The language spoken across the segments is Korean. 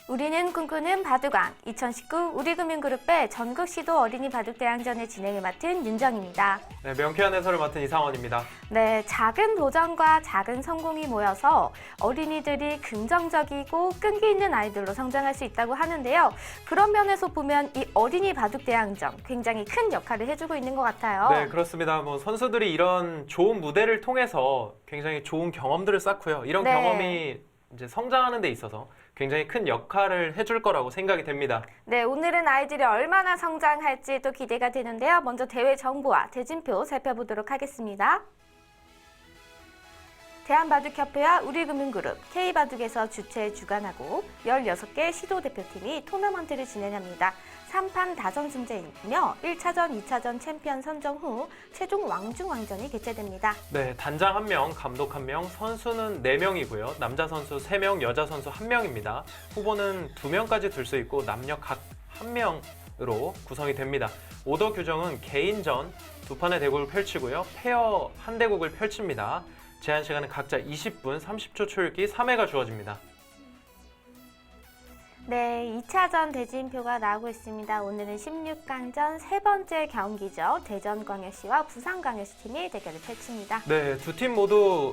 우리는 꿈꾸는 바둑왕 2019 우리금융그룹의 전국시도 어린이 바둑대항전의 진행을 맡은 윤정입니다. 네, 명쾌한 해설을 맡은 이상원입니다. 네, 작은 도전과 작은 성공이 모여서 어린이들이 긍정적이고 끈기 있는 아이들로 성장할 수 있다고 하는데요. 그런 면에서 보면 이 어린이 바둑대항전 굉장히 큰 역할을 해주고 있는 것 같아요. 네, 그렇습니다. 선수들이 이런 좋은 무대를 통해서 굉장히 좋은 경험들을 쌓고요. 이런 경험이 이제 성장하는 데 있어서 굉장히 큰 역할을 해줄 거라고 생각이 됩니다. 네, 오늘은 아이들이 얼마나 성장할지 또 기대가 되는데요. 먼저 대회 정보와 대진표 살펴보도록 하겠습니다. 대한바둑협회와 우리금융그룹, K바둑에서 주최 주관하고 16개 시도대표팀이 토너먼트를 진행합니다. 3판 다전승제이며 1차전, 2차전 챔피언 선정 후 최종 왕중왕전이 개최됩니다. 네, 단장 1명, 감독 1명, 선수는 4명이고요. 남자 선수 3명, 여자 선수 1명입니다. 후보는 2명까지 둘 수 있고 남녀 각 1명으로 구성이 됩니다. 오더 규정은 개인전 2판의 대국을 펼치고요. 페어 한 대국을 펼칩니다. 제한 시간은 각자 20분, 30초 초읽기 3회가 주어집니다. 네, 2차전 대진표가 나오고 있습니다. 오늘은 16강전 세 번째 경기죠. 대전광역시와 부산광역시 팀이 대결을 펼칩니다. 네, 두 팀 모두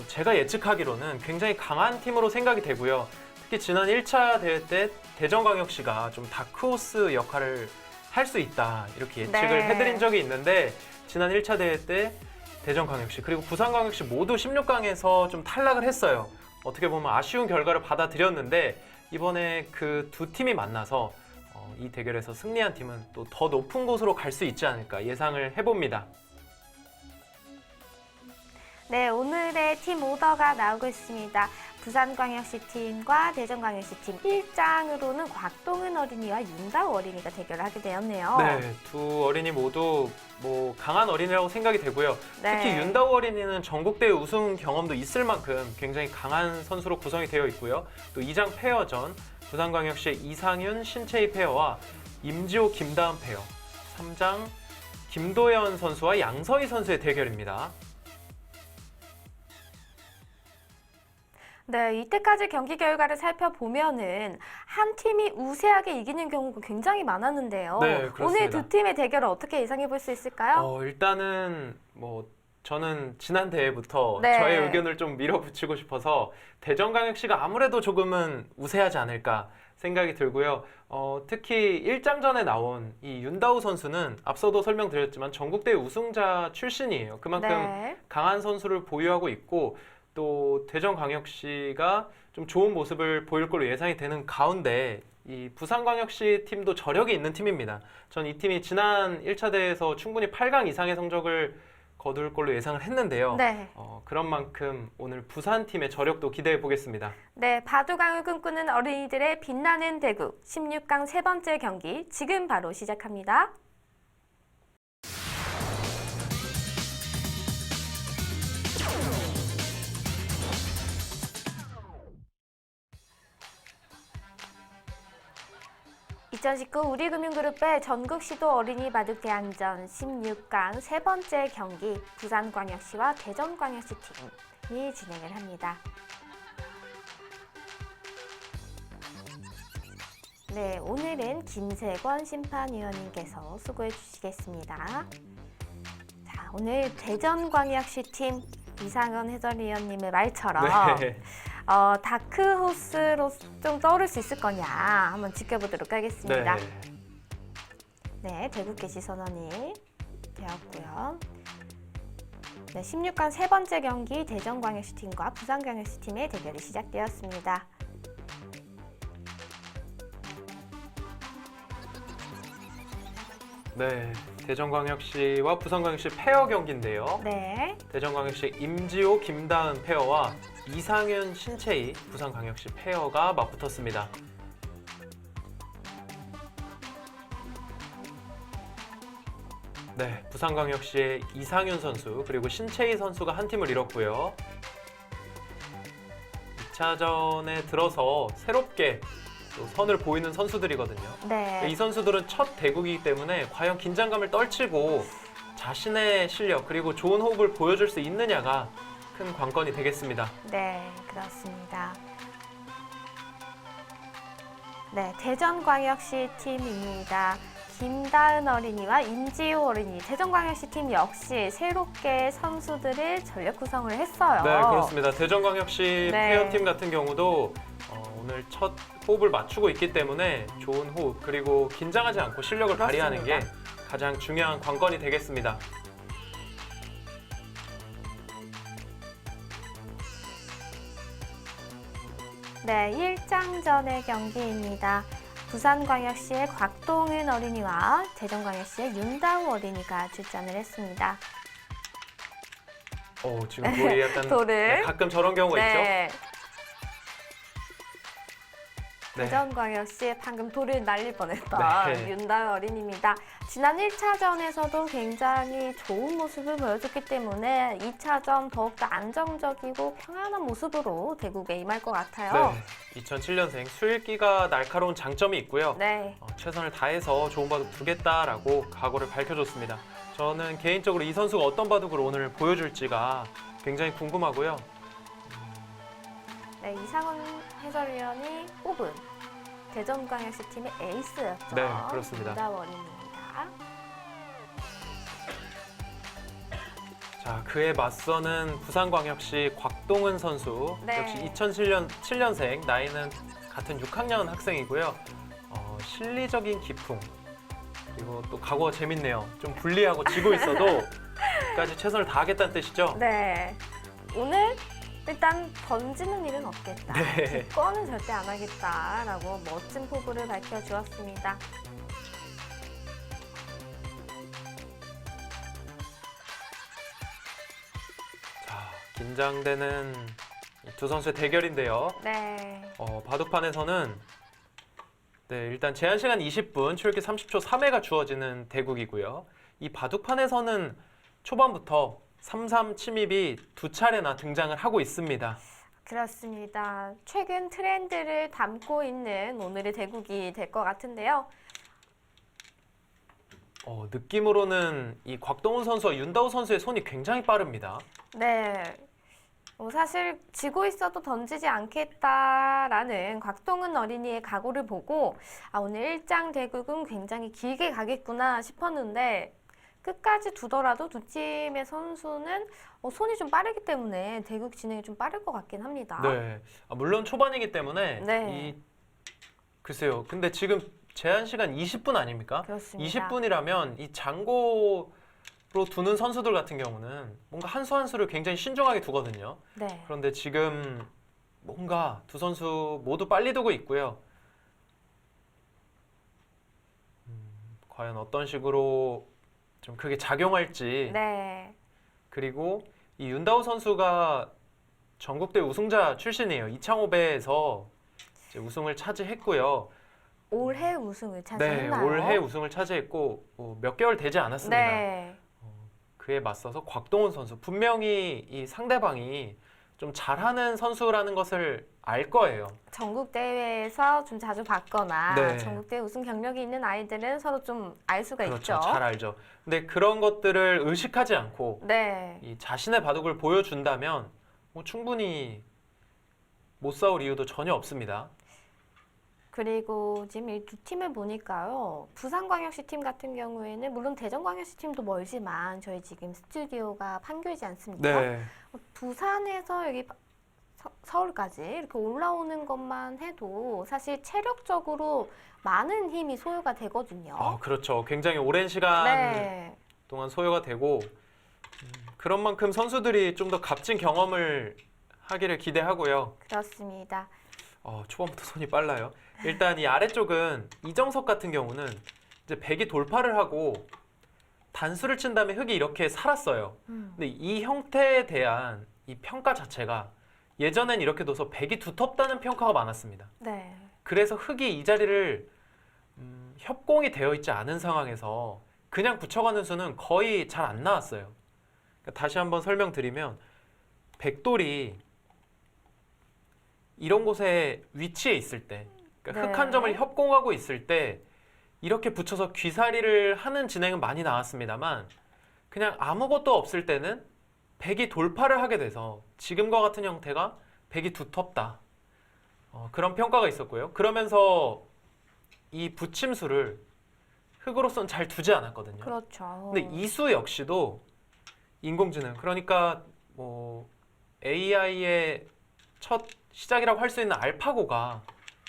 제가 예측하기로는 굉장히 강한 팀으로 생각이 되고요. 특히 지난 1차 대회 때 대전광역시가 좀 다크호스 역할을 할 수 있다 이렇게 예측을 해드린 적이 있는데 지난 1차 대회 때 대전광역시 그리고 부산광역시 모두 16강에서 좀 탈락을 했어요. 어떻게 보면 아쉬운 결과를 받아들였는데 이번에 그 두 팀이 만나서 이 대결에서 승리한 팀은 또 더 높은 곳으로 갈 수 있지 않을까 예상을 해봅니다. 네, 오늘의 팀 오더가 나오고 있습니다. 부산광역시 팀과 대전광역시 팀 1장으로는 곽동은 어린이와 윤다우 어린이가 대결을 하게 되었네요. 네, 두 어린이 모두 강한 어린이라고 생각이 되고요. 특히 윤다우 어린이는 전국대회 우승 경험도 있을 만큼 굉장히 강한 선수로 구성이 되어 있고요. 또 2장 페어전, 부산광역시의 이상윤, 신채희 페어와 임지호, 김다은 페어, 3장 김도연 선수와 양서희 선수의 대결입니다. 네, 이때까지 경기 결과를 살펴보면은 한 팀이 우세하게 이기는 경우가 굉장히 많았는데요. 네, 그렇습니다. 오늘 두 팀의 대결을 어떻게 예상해 볼 수 있을까요? 일단은 저는 지난 대회부터 저의 의견을 좀 밀어붙이고 싶어서 대전광역시가 아무래도 조금은 우세하지 않을까 생각이 들고요. 특히 1장전에 나온 이 윤다우 선수는 앞서도 설명드렸지만 전국대회 우승자 출신이에요. 그만큼 강한 선수를 보유하고 있고 또 대전광역시가 좀 좋은 모습을 보일 걸로 예상이 되는 가운데 이 부산광역시 팀도 저력이 있는 팀입니다. 전 이 팀이 지난 1차 대회에서 충분히 8강 이상의 성적을 거둘 걸로 예상을 했는데요. 그런 만큼 오늘 부산팀의 저력도 기대해 보겠습니다. 네, 바둑왕을 꿈꾸는 어린이들의 빛나는 대국 16강 세 번째 경기 지금 바로 시작합니다. (2019) 우리금융그룹의 전국시도 어린이 바둑대항전 16강 세 번째 경기 부산광역시와 대전광역시 팀이 진행을 합니다. 네, 오늘은 김세권 심판위원님께서 수고해 주시겠습니다. 자, 오늘 대전광역시 팀 이상현 해설위원님의 말처럼 다크호스로 좀 떠오를 수 있을 거냐 한번 지켜보도록 하겠습니다. 네, 대국계 시선언이 되었고요. 네, 16강 세 번째 경기 대전광역시 팀과 부산광역시 팀의 대결이 시작되었습니다. 네, 대전광역시와 부산광역시 페어 경기인데요. 대전광역시 임지호, 김다은 페어와 이상윤, 신채희, 부산광역시 페어가 맞붙었습니다. 네, 부산광역시의 이상윤 선수 그리고 신채희 선수가 한 팀을 이뤘고요. 2차전에 들어서 새롭게 또 선을 보이는 선수들이거든요. 이 선수들은 첫 대국이기 때문에 과연 긴장감을 떨치고 자신의 실력 그리고 좋은 호흡을 보여줄 수 있느냐가 큰 관건이 되겠습니다. 네, 그렇습니다. 네, 대전광역시 팀입니다. 김다은 어린이와 임지우 어린이, 대전광역시 팀 역시 새롭게 선수들을 전력 구성을 했어요. 네, 그렇습니다. 대전광역시 네. 페어팀 같은 경우도 오늘 첫 호흡을 맞추고 있기 때문에 좋은 호흡 그리고 긴장하지 않고 실력을 발휘하는 게 가장 중요한 관건이 되겠습니다. 네, 1장전의 경기입니다. 부산광역시의 곽동은 어린이와 대전광역시의 윤다우 어린이가 출전을 했습니다. 지금 돌이 약간 돌을. 네, 가끔 저런 경우가 있죠. 네. 네. 대전광역시 방금 돌을 날릴 뻔했던 네. 윤다우 어린이입니다. 지난 1차전에서도 굉장히 좋은 모습을 보여줬기 때문에 2차전 더욱더 안정적이고 평안한 모습으로 대국에 임할 것 같아요. 네, 2007년생 수일기가 날카로운 장점이 있고요. 네. 최선을 다해서 좋은 바둑 두겠다라고 각오를 밝혀줬습니다. 저는 개인적으로 이 선수가 어떤 바둑을 오늘 보여줄지가 굉장히 궁금하고요. 네, 이상원 해설위원이 뽑은 대전광역시 팀의 에이스였죠. 네, 그렇습니다. 윤다우 어린이입니다. 자, 그에 맞서는 부산광역시 곽동은 선수. 네. 역시 2007년생, 나이는 같은 6학년 학생이고요. 실리적인 기풍, 그리고 또 각오가 재밌네요. 좀 불리하고 지고 있어도 끝까지 최선을 다하겠다는 뜻이죠? 네. 오늘 일단 던지는 일은 없겠다. 네. 뒷거는 절대 안 하겠다라고 멋진 포부를 밝혀주었습니다. 자, 긴장되는 이 두 선수의 대결인데요. 네. 바둑판에서는 일단 제한 시간 20분, 출기 30초 3회가 주어지는 대국이고요. 이 바둑판에서는 초반부터 3-3 침입이 두 차례나 등장을 하고 있습니다. 그렇습니다. 최근 트렌드를 담고 있는 오늘의 대국이 될 것 같은데요. 느낌으로는 이 곽동훈 선수와 윤다우 선수의 손이 굉장히 빠릅니다. 네. 사실 지고 있어도 던지지 않겠다라는 곽동은 어린이의 각오를 보고 오늘 1장 대국은 굉장히 길게 가겠구나 싶었는데 끝까지 두더라도 두 팀의 선수는 손이 좀 빠르기 때문에 대국 진행이 좀 빠를 것 같긴 합니다. 네, 물론 초반이기 때문에 네. 글쎄요. 근데 지금 제한 시간 20분 아닙니까? 그렇습니다. 20분이라면 이 장고로 두는 선수들 같은 경우는 뭔가 한 수 한 수를 굉장히 신중하게 두거든요. 네. 그런데 지금 뭔가 두 선수 모두 빨리 두고 있고요. 과연 어떤 식으로 좀 크게 작용할지. 네. 그리고 이 윤다우 선수가 전국대 우승자 출신이에요. 이창호배에서 이제 우승을 차지했고요. 올해 우승을 네, 차지했나요? 올해 우승을 차지했고 몇 개월 되지 않았습니다. 네. 그에 맞서서 곽동훈 선수, 분명히 이 상대방이 좀 잘하는 선수라는 것을 알 거예요. 전국 대회에서 좀 자주 봤거나 네. 전국 대회 우승 경력이 있는 아이들은 서로 좀 알 수가 그렇죠. 있죠. 잘 알죠. 근데 그런 것들을 의식하지 않고 네. 이 자신의 바둑을 보여준다면 충분히 못 싸울 이유도 전혀 없습니다. 그리고 지금 이 두 팀을 보니까요. 부산광역시 팀 같은 경우에는 물론 대전광역시 팀도 멀지만 저희 지금 스튜디오가 판교이지 않습니까? 네. 부산에서 여기 서울까지 이렇게 올라오는 것만 해도 사실 체력적으로 많은 힘이 소요가 되거든요. 그렇죠. 굉장히 오랜 시간 네. 동안 소요가 되고 그런 만큼 선수들이 좀 더 값진 경험을 하기를 기대하고요. 그렇습니다. 초반부터 손이 빨라요. 일단 이 아래쪽은 이정석 같은 경우는 이제 백이 돌파를 하고 단수를 친 다음에 흙이 이렇게 살았어요. 근데 이 형태에 대한 이 평가 자체가 예전엔 이렇게 둬서 백이 두텁다는 평가가 많았습니다. 네. 그래서 흙이 이 자리를 협공이 되어 있지 않은 상황에서 그냥 붙여가는 수는 거의 잘 안 나왔어요. 그러니까 다시 한번 설명드리면 백돌이 이런 곳에 위치해 있을 때 그러니까 네. 흙 한 점을 협공하고 있을 때 이렇게 붙여서 귀살이를 하는 진행은 많이 나왔습니다만 그냥 아무것도 없을 때는 백이 돌파를 하게 돼서 지금과 같은 형태가 백이 두텁다. 그런 평가가 있었고요. 그러면서 이 붙임수를 흙으로서는 잘 두지 않았거든요. 그렇죠. 근데 이 수 역시도 인공지능, 그러니까 뭐 AI의 첫 시작이라고 할 수 있는 알파고가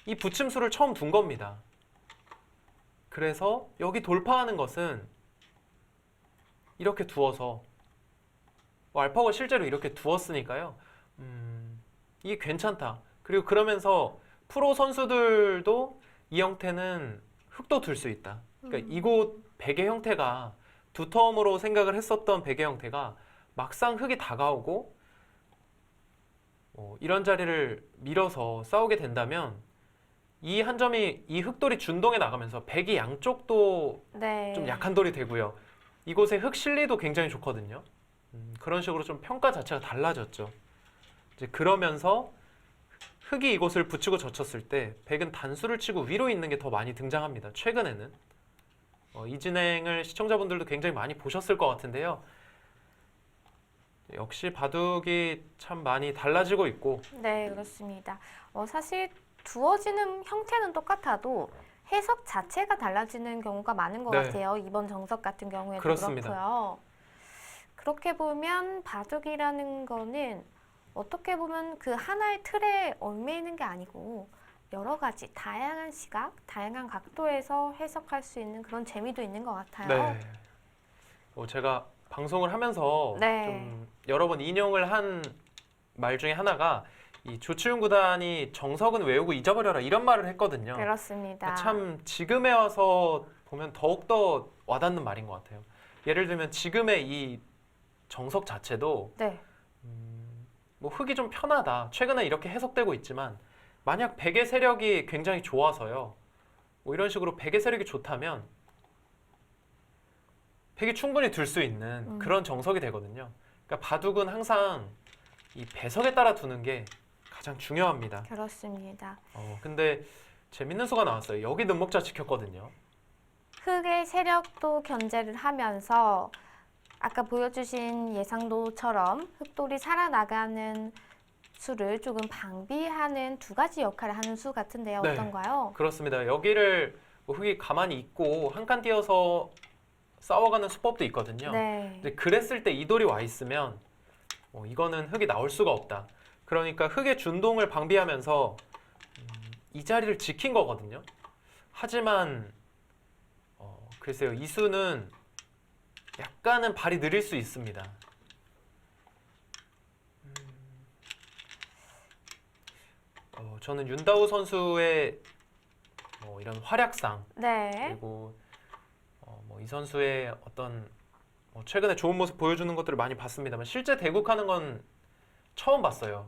이 붙임수를 처음 둔 겁니다. 그래서 여기 돌파하는 것은 이렇게 두어서 알파고가 실제로 이렇게 두었으니까요. 이게 괜찮다. 그리고 그러면서 프로 선수들도 이 형태는 흙도 둘 수 있다. 그러니까 이곳 베개 형태가 두터움으로 생각을 했었던 베개 형태가 막상 흙이 다가오고 이런 자리를 밀어서 싸우게 된다면 이 한 점이 이 흙돌이 준동에 나가면서 백이 양쪽도 네. 좀 약한 돌이 되고요. 이곳의 흙 실리도 굉장히 좋거든요. 그런 식으로 좀 평가 자체가 달라졌죠. 이제 그러면서 흙이 이곳을 붙이고 젖혔을 때 백은 단수를 치고 위로 있는 게 더 많이 등장합니다. 최근에는 이 진행을 시청자분들도 굉장히 많이 보셨을 것 같은데요. 역시 바둑이 참 많이 달라지고 있고. 네, 그렇습니다. 사실 두어지는 형태는 똑같아도 해석 자체가 달라지는 경우가 많은 것 네. 같아요. 이번 정석 같은 경우에도 그렇습니다. 그렇고요. 그렇게 보면 바둑이라는 거는 어떻게 보면 그 하나의 틀에 얽매이는 게 아니고 여러 가지 다양한 시각, 다양한 각도에서 해석할 수 있는 그런 재미도 있는 것 같아요. 네. 제가 방송을 하면서 네. 좀 여러 번 인용을 한 말 중에 하나가 이 조치훈 구단이 정석은 외우고 잊어버려라 이런 말을 했거든요. 그렇습니다. 참 지금에 와서 보면 더욱더 와닿는 말인 것 같아요. 예를 들면 지금의 이 정석 자체도 네. 뭐 흙이 좀 편하다. 최근에 이렇게 해석되고 있지만 만약 백의 세력이 굉장히 좋아서요. 뭐 이런 식으로 백의 세력이 좋다면 백이 충분히 둘 수 있는 그런 정석이 되거든요. 그러니까 바둑은 항상 이 배석에 따라 두는 게 가장 중요합니다. 그렇습니다. 근데 재밌는 수가 나왔어요. 여기 눈목자 지켰거든요. 흙의 세력도 견제를 하면서 아까 보여주신 예상도처럼 흙돌이 살아나가는 수를 조금 방비하는 두 가지 역할을 하는 수 같은데요. 네. 어떤가요? 그렇습니다. 여기를 뭐 흙이 가만히 있고 한 칸 띄어서 싸워가는 수법도 있거든요. 네. 근데 그랬을 때 이 돌이 와 있으면 이거는 흙이 나올 수가 없다. 그러니까 흙의 준동을 방비하면서 이 자리를 지킨 거거든요. 하지만 글쎄요, 이 수는 약간은 발이 느릴 수 있습니다. 저는 윤다우 선수의 이런 활약상 네. 그리고 이 선수의 어떤 최근에 좋은 모습 보여주는 것들을 많이 봤습니다만 실제 대국하는 건 처음 봤어요.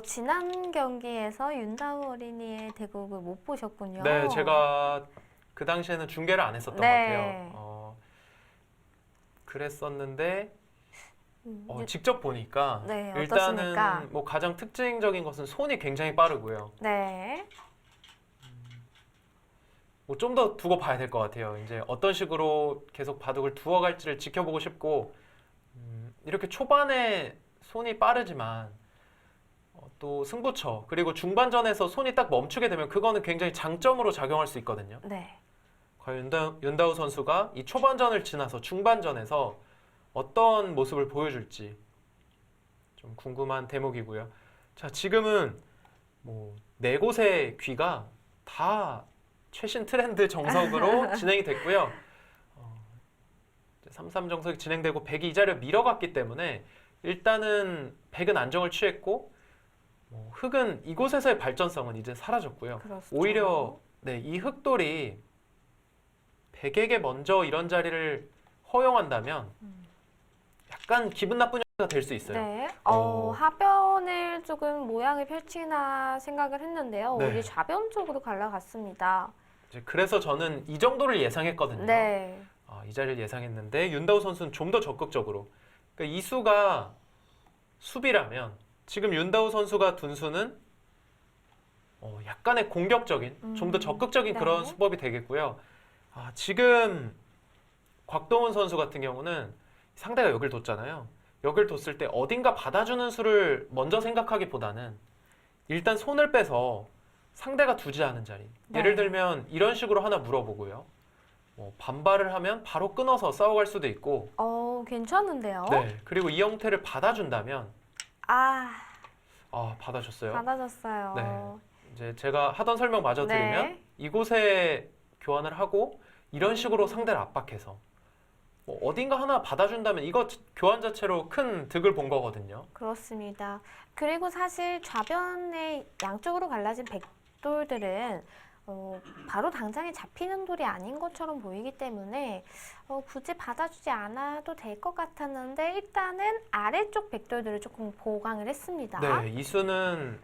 지난 경기에서 윤다우 어린이의 대국을 못 보셨군요. 네, 제가 그 당시에는 중계를 안 했었던 것 네. 같아요. 그랬었는데 음, 직접 보니까 네, 일단은 어떻습니까? 뭐 가장 특징적인 것은 손이 굉장히 빠르고요. 네. 뭐 좀 더 두고 봐야 될 것 같아요. 이제 어떤 식으로 계속 바둑을 두어갈지를 지켜보고 싶고 이렇게 초반에 손이 빠르지만 또 승부처 그리고 중반전에서 손이 딱 멈추게 되면 그거는 굉장히 장점으로 작용할 수 있거든요. 네. 과연 윤다우 선수가 이 초반전을 지나서 중반전에서 어떤 모습을 보여줄지 좀 궁금한 대목이고요. 자, 지금은 뭐 네 곳의 귀가 다 최신 트렌드 정석으로 진행이 됐고요. 3-3 정석이 진행되고 백이 이 자리를 밀어갔기 때문에 일단은 백은 안정을 취했고 흙은 이곳에서의 발전성은 이제 사라졌고요. 그렇죠. 오히려 이 흙돌이 백에게 먼저 이런 자리를 허용한다면 약간 기분 나쁜 가 될 수 있어요. 네. 하변을 조금 모양을 펼치나 생각을 했는데요. 네. 오히려 좌변 쪽으로 갈라갔습니다. 이제 그래서 저는 이 정도를 예상했거든요. 네. 이 자리를 예상했는데 윤다우 선수는 좀 더 적극적으로. 그러니까 이 수가 수비라면 지금 윤다우 선수가 둔 수는 약간의 공격적인, 좀 더 적극적인 네. 그런 수법이 되겠고요. 지금 곽동훈 선수 같은 경우는 상대가 여길 뒀잖아요. 여길 뒀을 때 어딘가 받아주는 수를 먼저 생각하기보다는 일단 손을 빼서 상대가 두지 않은 자리. 네. 예를 들면 이런 식으로 하나 물어보고요. 반발을 하면 바로 끊어서 싸워갈 수도 있고. 괜찮은데요? 네. 그리고 이 형태를 받아준다면 받아줬어요. 받아줬어요. 네. 이제 제가 하던 설명 마저 드리면 네. 이곳에 교환을 하고 이런 식으로 상대를 압박해서 어딘가 하나 받아준다면 이거 교환 자체로 큰 득을 본 거거든요. 그렇습니다. 그리고 사실 좌변에 양쪽으로 갈라진 백돌들은 바로 당장에 잡히는 돌이 아닌 것처럼 보이기 때문에 굳이 받아주지 않아도 될 것 같았는데 일단은 아래쪽 백돌들을 조금 보강을 했습니다. 네, 이수는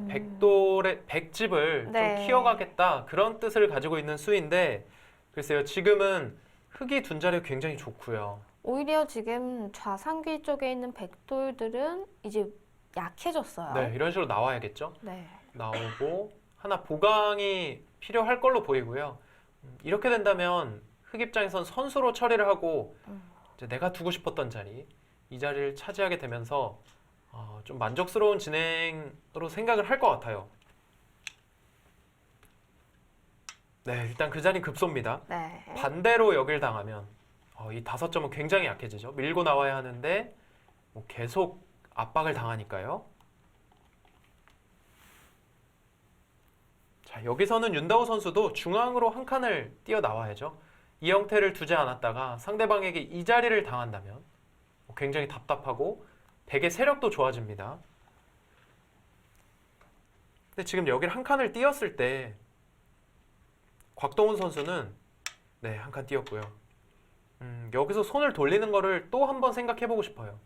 백돌의 백집을 네. 좀 키워가겠다 그런 뜻을 가지고 있는 수인데 글쎄요, 지금은 흙이 둔 자리가 굉장히 좋고요. 오히려 지금 좌상귀 쪽에 있는 백돌들은 이제 약해졌어요. 네, 이런 식으로 나와야겠죠. 네. 나오고 하나 보강이 필요할 걸로 보이고요. 이렇게 된다면 흙 입장에선 선수로 처리를 하고 이제 내가 두고 싶었던 자리, 이 자리를 차지하게 되면서 좀 만족스러운 진행으로 생각을 할 것 같아요. 네, 일단 그 자리 급소입니다. 네. 반대로 여길 당하면 이 5점은 굉장히 약해지죠. 밀고 나와야 하는데 계속 압박을 당하니까요. 자, 여기서는 윤다호 선수도 중앙으로 한 칸을 뛰어 나와야죠. 이 형태를 두지 않았다가 상대방에게 이 자리를 당한다면 굉장히 답답하고 백의 세력도 좋아집니다. 근데 지금 여기를 한 칸을 띄었을 때 곽동훈 선수는 네, 한 칸 띄었고요. 여기서 손을 돌리는 거를 또 한 번 생각해 보고 싶어요.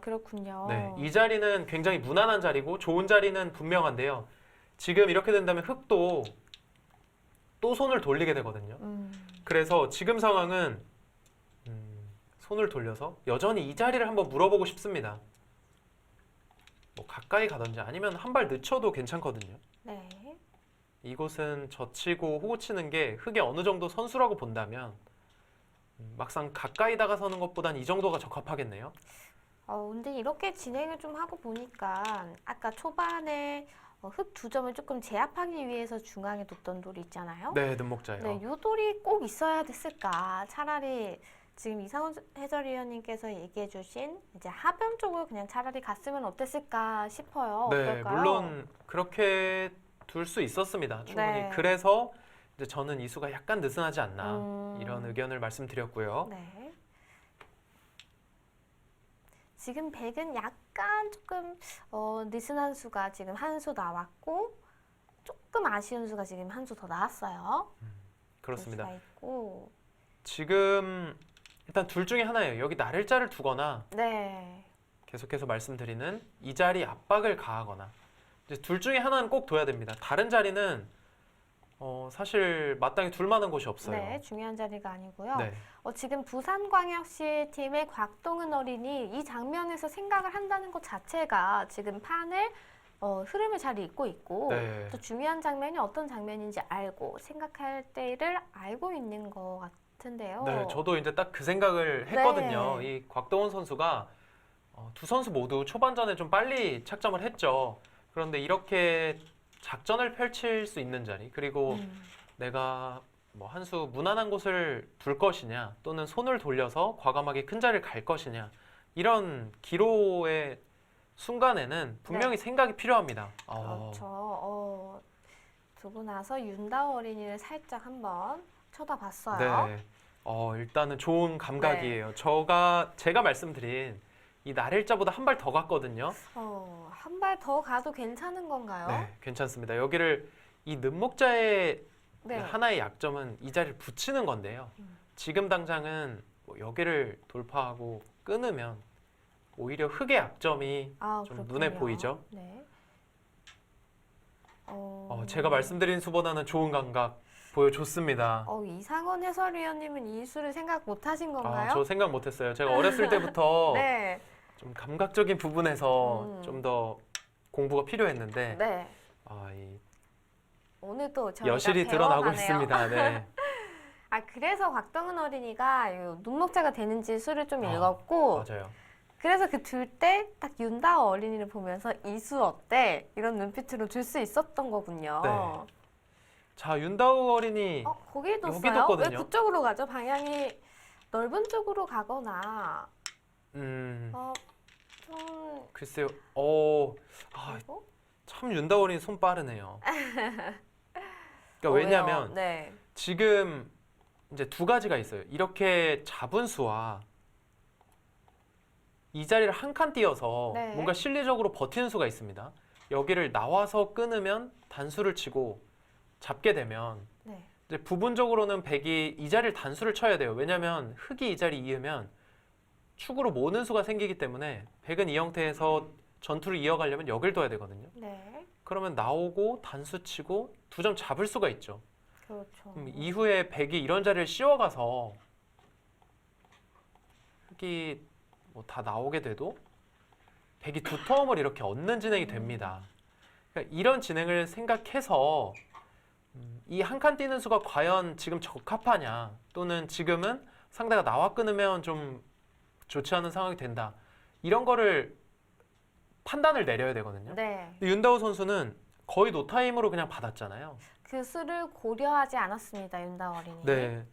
그렇군요. 네, 이 자리는 굉장히 무난한 자리고 좋은 자리는 분명한데요. 지금 이렇게 된다면 흙도 또 손을 돌리게 되거든요. 그래서 지금 상황은 손을 돌려서 여전히 이 자리를 한번 물어보고 싶습니다. 가까이 가든지 아니면 한 발 늦춰도 괜찮거든요. 네. 이곳은 젖히고 호구치는 게 흙의 어느 정도 선수라고 본다면 막상 가까이 다가서는 것보단 이 정도가 적합하겠네요. 근데 이렇게 진행을 좀 하고 보니까 아까 초반에 흙 2점을 조금 제압하기 위해서 중앙에 뒀던 돌이 있잖아요. 네, 눈목자예요. 네, 이 돌이 꼭 있어야 됐을까? 차라리 지금 이상훈 해설위원님께서 얘기해주신 이제 하변 쪽으로 그냥 차라리 갔으면 어땠을까 싶어요. 네, 어떨까요? 물론 그렇게 둘 수 있었습니다. 충분히. 네. 그래서 이제 저는 이수가 약간 느슨하지 않나 이런 의견을 말씀드렸고요. 네. 지금 백은 약간 조금 느슨한 수가 지금 한 수 나왔고 조금 아쉬운 수가 지금 한 수 더 나왔어요. 그렇습니다. 수가 있고. 지금 일단 둘 중에 하나예요. 여기 나를자를 두거나 네. 계속해서 말씀드리는 이 자리 압박을 가하거나 이제 둘 중에 하나는 꼭 둬야 됩니다. 다른 자리는 사실 마땅히 둘 만한 곳이 없어요. 네, 중요한 자리가 아니고요. 네. 지금 부산광역시 팀의 곽동은 어린이 이 장면에서 생각을 한다는 것 자체가 지금 판을 흐름을 잘 읽고 있고 네. 또 중요한 장면이 어떤 장면인지 알고 생각할 때를 알고 있는 것 같은데요. 네, 저도 이제 딱 그 생각을 했거든요. 네. 이 곽동원 선수가 두 선수 모두 초반전에 좀 빨리 착점을 했죠. 그런데 이렇게 작전을 펼칠 수 있는 자리, 그리고 내가 한 수 무난한 곳을 둘 것이냐, 또는 손을 돌려서 과감하게 큰 자리를 갈 것이냐, 이런 기로의 순간에는 분명히 생각이 필요합니다. 그렇죠. 두고 나서 윤다호 어린이를 살짝 한번 쳐다봤어요. 네. 일단은 좋은 감각이에요. 제가 말씀드린 이 나를자보다 한 발 더 갔거든요. 한 발 더 가도 괜찮은 건가요? 네, 괜찮습니다. 여기를 이 늠목자의 네. 하나의 약점은 이 자리를 붙이는 건데요. 지금 당장은 여기를 돌파하고 끊으면 오히려 흙의 약점이 좀 그렇군요. 눈에 보이죠. 네. 제가 말씀드린 수보다는 좋은 감각 보여줬습니다. 이상원 해설위원님은 이 수를 생각 못 하신 건가요? 저 생각 못했어요. 제가 어렸을 때부터 네. 좀 감각적인 부분에서 좀 더 공부가 필요했는데 네. 이 오늘도 저희가 여실히 드러나고 배워가네요. 있습니다. 네. 그래서 곽동은 어린이가 눈목자가 되는지 수를 좀 읽었고 맞아요. 그래서 그 둘 때 딱 윤다오 어린이를 보면서 이수 어때? 이런 눈빛으로 줄 수 있었던 거군요. 네. 자, 윤다우 어린이 거기에 여기 뒀어요? 왜 뒀거든요. 그쪽으로 가죠? 방향이 넓은 쪽으로 가거나 좀 좀 글쎄요. 그리고? 참 윤다우 어린이 손 빠르네요. 그러니까 왜요? 왜냐면 네. 지금 이제 두 가지가 있어요. 이렇게 잡은 수와 이 자리를 한 칸 띄어서 네. 뭔가 실리적으로 버티는 수가 있습니다. 여기를 나와서 끊으면 단수를 치고 잡게 되면 네. 이제 부분적으로는 백이 이 자리를 단수를 쳐야 돼요. 왜냐하면 흑이 이 자리 이으면 축으로 모는 수가 생기기 때문에 백은 이 형태에서 전투를 이어가려면 여길 둬야 되거든요. 네. 그러면 나오고 단수 치고 두 점 잡을 수가 있죠. 그렇죠. 이후에 백이 이런 자리를 씌워가서 흑이 뭐 다 나오게 돼도 백이 두 텀을 이렇게 얻는 진행이 됩니다. 그러니까 이런 진행을 생각해서 이 한 칸 뛰는 수가 과연 지금 적합하냐 또는 지금은 상대가 나와 끊으면 좀 좋지 않은 상황이 된다. 이런 거를 판단을 내려야 되거든요. 네. 근데 윤다우 선수는 거의 노타임으로 그냥 받았잖아요. 그 수를 고려하지 않았습니다. 윤다오 어린이. 네.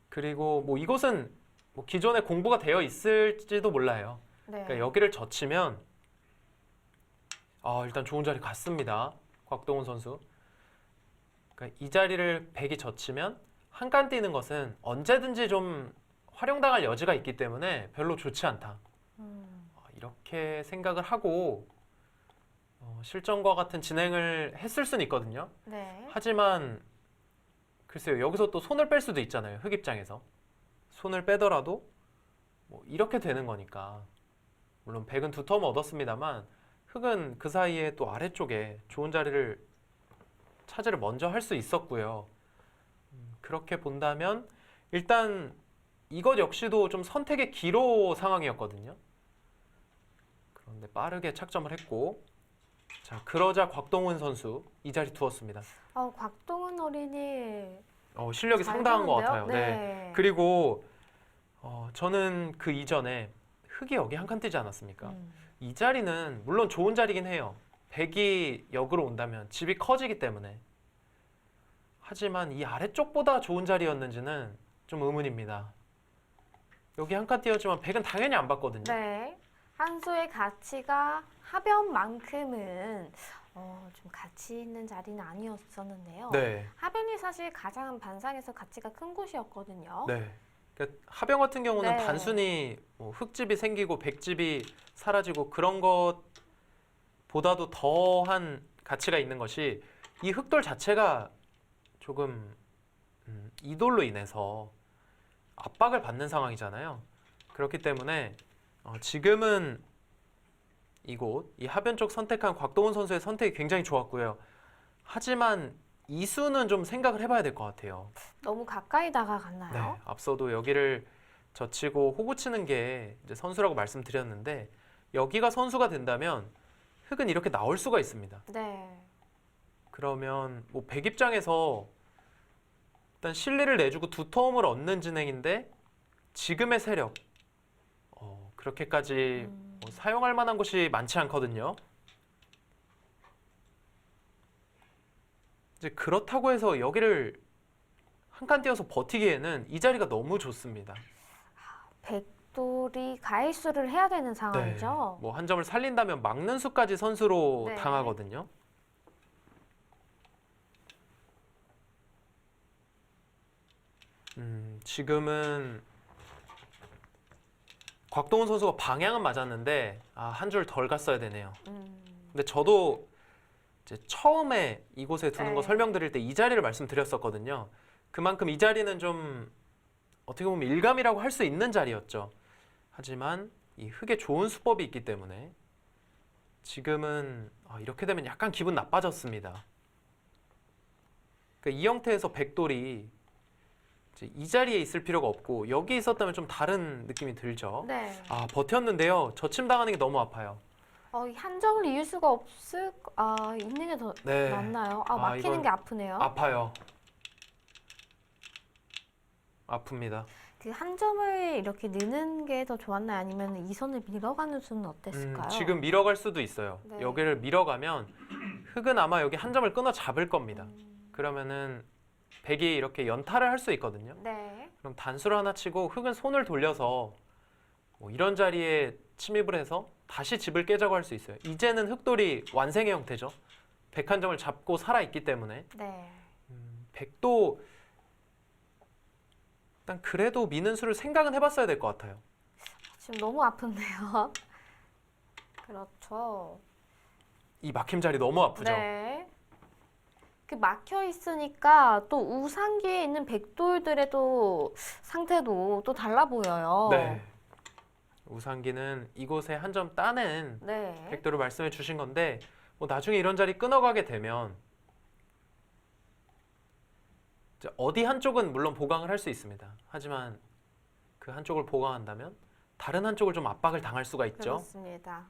그리고 뭐 이것은 뭐 기존에 공부가 되어 있을지도 몰라요. 네. 그러니까 여기를 젖히면 일단 좋은 자리 갔습니다. 곽동훈 선수. 그러니까 이 자리를 백이 젖히면 한 칸 뛰는 것은 언제든지 좀 활용당할 여지가 있기 때문에 별로 좋지 않다. 이렇게 생각을 하고 실전과 같은 진행을 했을 수는 있거든요. 네. 하지만 글쎄요, 여기서 또 손을 뺄 수도 있잖아요. 흑 입장에서. 손을 빼더라도 뭐 이렇게 되는 거니까. 물론 백은 두 텀 얻었습니다만 흑은 그 사이에 또 아래쪽에 좋은 자리를 차지를 먼저 할 수 있었고요. 그렇게 본다면 일단 이것 역시도 좀 선택의 기로 상황이었거든요. 그런데 빠르게 착점을 했고, 자 그러자 곽동훈 선수 이 자리 두었습니다. 곽동훈 어린이 실력이 잘 상당한 것 보는데요? 같아요. 네. 그리고 저는 그 이전에 흑이 여기 한 칸 뛰지 않았습니까? 이 자리는 물론 좋은 자리긴 해요. 백이 역으로 온다면 집이 커지기 때문에. 하지만 이 아래쪽보다 좋은 자리였는지는 좀 의문입니다. 여기 한 칸 띄었지만 백은 당연히 안 받거든요. 네. 한 수의 가치가 하변만큼은 좀 가치 있는 자리는 아니었었는데요. 네. 하변이 사실 가장 반상에서 가치가 큰 곳이었거든요. 네. 그러니까 하병 같은 경우는 네. 단순히 뭐 흑집이 생기고 백집이 사라지고 그런 것보다도 더한 가치가 있는 것이 이 흑돌 자체가 조금 이돌로 인해서 압박을 받는 상황이잖아요. 그렇기 때문에 지금은 이곳 이 하변 쪽 선택한 곽동훈 선수의 선택이 굉장히 좋았고요. 하지만 이수는 좀 생각을 해봐야 될 것 같아요. 너무 가까이 다가갔나요? 네, 앞서도 여기를 젖히고 호구 치는 게 이제 선수라고 말씀드렸는데 여기가 선수가 된다면 흑은 이렇게 나올 수가 있습니다. 네. 그러면 뭐 백 입장에서 일단 실리를 내주고 두 텀을 얻는 진행인데 지금의 세력 그렇게까지 뭐 사용할 만한 곳이 많지 않거든요. 이제 그렇다고 해서 여기를 한 칸 띄어서 버티기에는 이 자리가 너무 좋습니다. 백돌이 가해수를 해야 되는 상황이죠. 뭐 한 점을 살린다면 막는 수까지 선수로 네. 당하거든요. 지금은 곽동훈 선수가 방향은 맞았는데 한 줄 덜 갔어야 되네요. 근데 저도 이제 처음에 이곳에 두는 거 네. 설명드릴 때 이 자리를 말씀드렸었거든요. 그만큼 이 자리는 좀 어떻게 보면 일감이라고 할 수 있는 자리였죠. 하지만 이 흑에 좋은 수법이 있기 때문에 지금은 이렇게 되면 약간 기분 나빠졌습니다. 그러니까 이 형태에서 백돌이 이제 이 자리에 있을 필요가 없고 여기 있었다면 좀 다른 느낌이 들죠. 네. 버텼는데요. 저침당하는 게 너무 아파요. 이 한정을 이을 수가 있는 게 더 네. 낫나요? 막히는 이건 게 아프네요. 아파요. 아픕니다. 그 한 점을 이렇게 넣는 게 더 좋았나요? 아니면 이 선을 밀어가는 수는 어땠을까요? 지금 밀어갈 수도 있어요. 네. 여기를 밀어가면 흙은 아마 여기 한 점을 끊어 잡을 겁니다. 그러면은 백이 이렇게 연타를 할 수 있거든요. 네. 그럼 단수를 하나 치고 흙은 손을 돌려서 뭐 이런 자리에 침입을 해서 다시 집을 깨자고 할 수 있어요. 이제는 흙돌이 완생의 형태죠. 백 한 점을 잡고 살아있기 때문에 네. 백도 일단 그래도 미는 수를 생각은 해봤어야 될 것 같아요. 지금 너무 아픈데요. 그렇죠. 이 막힘 자리 너무 아프죠. 네. 그 막혀 있으니까 또 우상기에 있는 백돌들의 또 상태도 또 달라 보여요. 네. 우상기는 이곳에 한 점 따낸 네. 백도를 말씀해 주신 건데 뭐 나중에 이런 자리 끊어가게 되면 이제 어디 한쪽은 물론 보강을 할 수 있습니다. 하지만 그 한쪽을 보강한다면 다른 한쪽을 좀 압박을 당할 수가 있죠. 그렇습니다.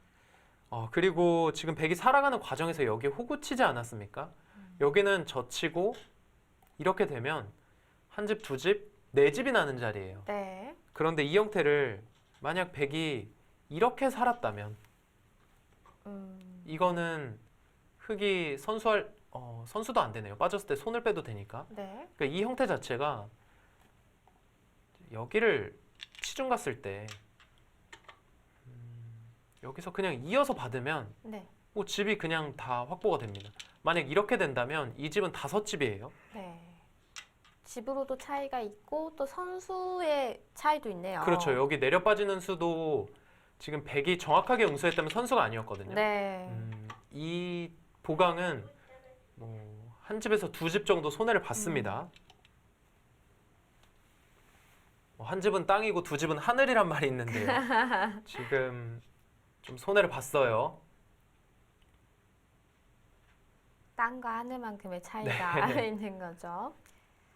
그리고 지금 백이 살아가는 과정에서 여기에 호구 치지 않았습니까? 여기는 젖히고 이렇게 되면 한 집, 두 집, 네 집이 나는 자리예요. 네. 그런데 이 형태를 만약 백이 이렇게 살았다면 이거는 흙이 선수도 안 되네요. 빠졌을 때 손을 빼도 되니까. 네. 그러니까 이 형태 자체가 여기를 치중 갔을 때 여기서 그냥 이어서 받으면 네. 뭐 집이 그냥 다 확보가 됩니다. 만약 이렇게 된다면 이 집은 5집이에요. 네. 집으로도 차이가 있고 또 선수의 차이도 있네요. 그렇죠. 여기 내려 빠지는 수도 지금 백이 정확하게 응수했다면 선수가 아니었거든요. 네. 이 보강은 뭐 한 집에서 두 집 정도 손해를 봤습니다. 한 집은 땅이고 두 집은 하늘이란 말이 있는데요. 지금 좀 손해를 봤어요. 땅과 하늘만큼의 차이가 네. 있는 거죠.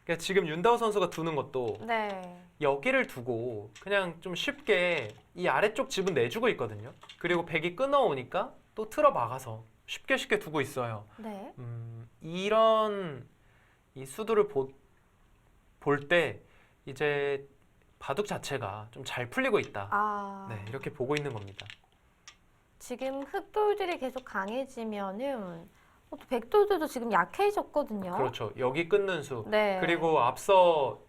그러니까 지금 윤다우 선수가 두는 것도 네. 여기를 두고 그냥 좀 쉽게 이 아래쪽 집은 내주고 있거든요. 그리고 백이 끊어오니까 또 틀어 막아서 쉽게 두고 있어요. 네. 이런 이 수두를 볼 때 이제 바둑 자체가 좀 잘 풀리고 있다. 네, 이렇게 보고 있는 겁니다. 지금 흑돌들이 계속 강해지면은 또 백돌들도 지금 약해졌거든요. 그렇죠. 여기 끊는 수. 네. 그리고 앞서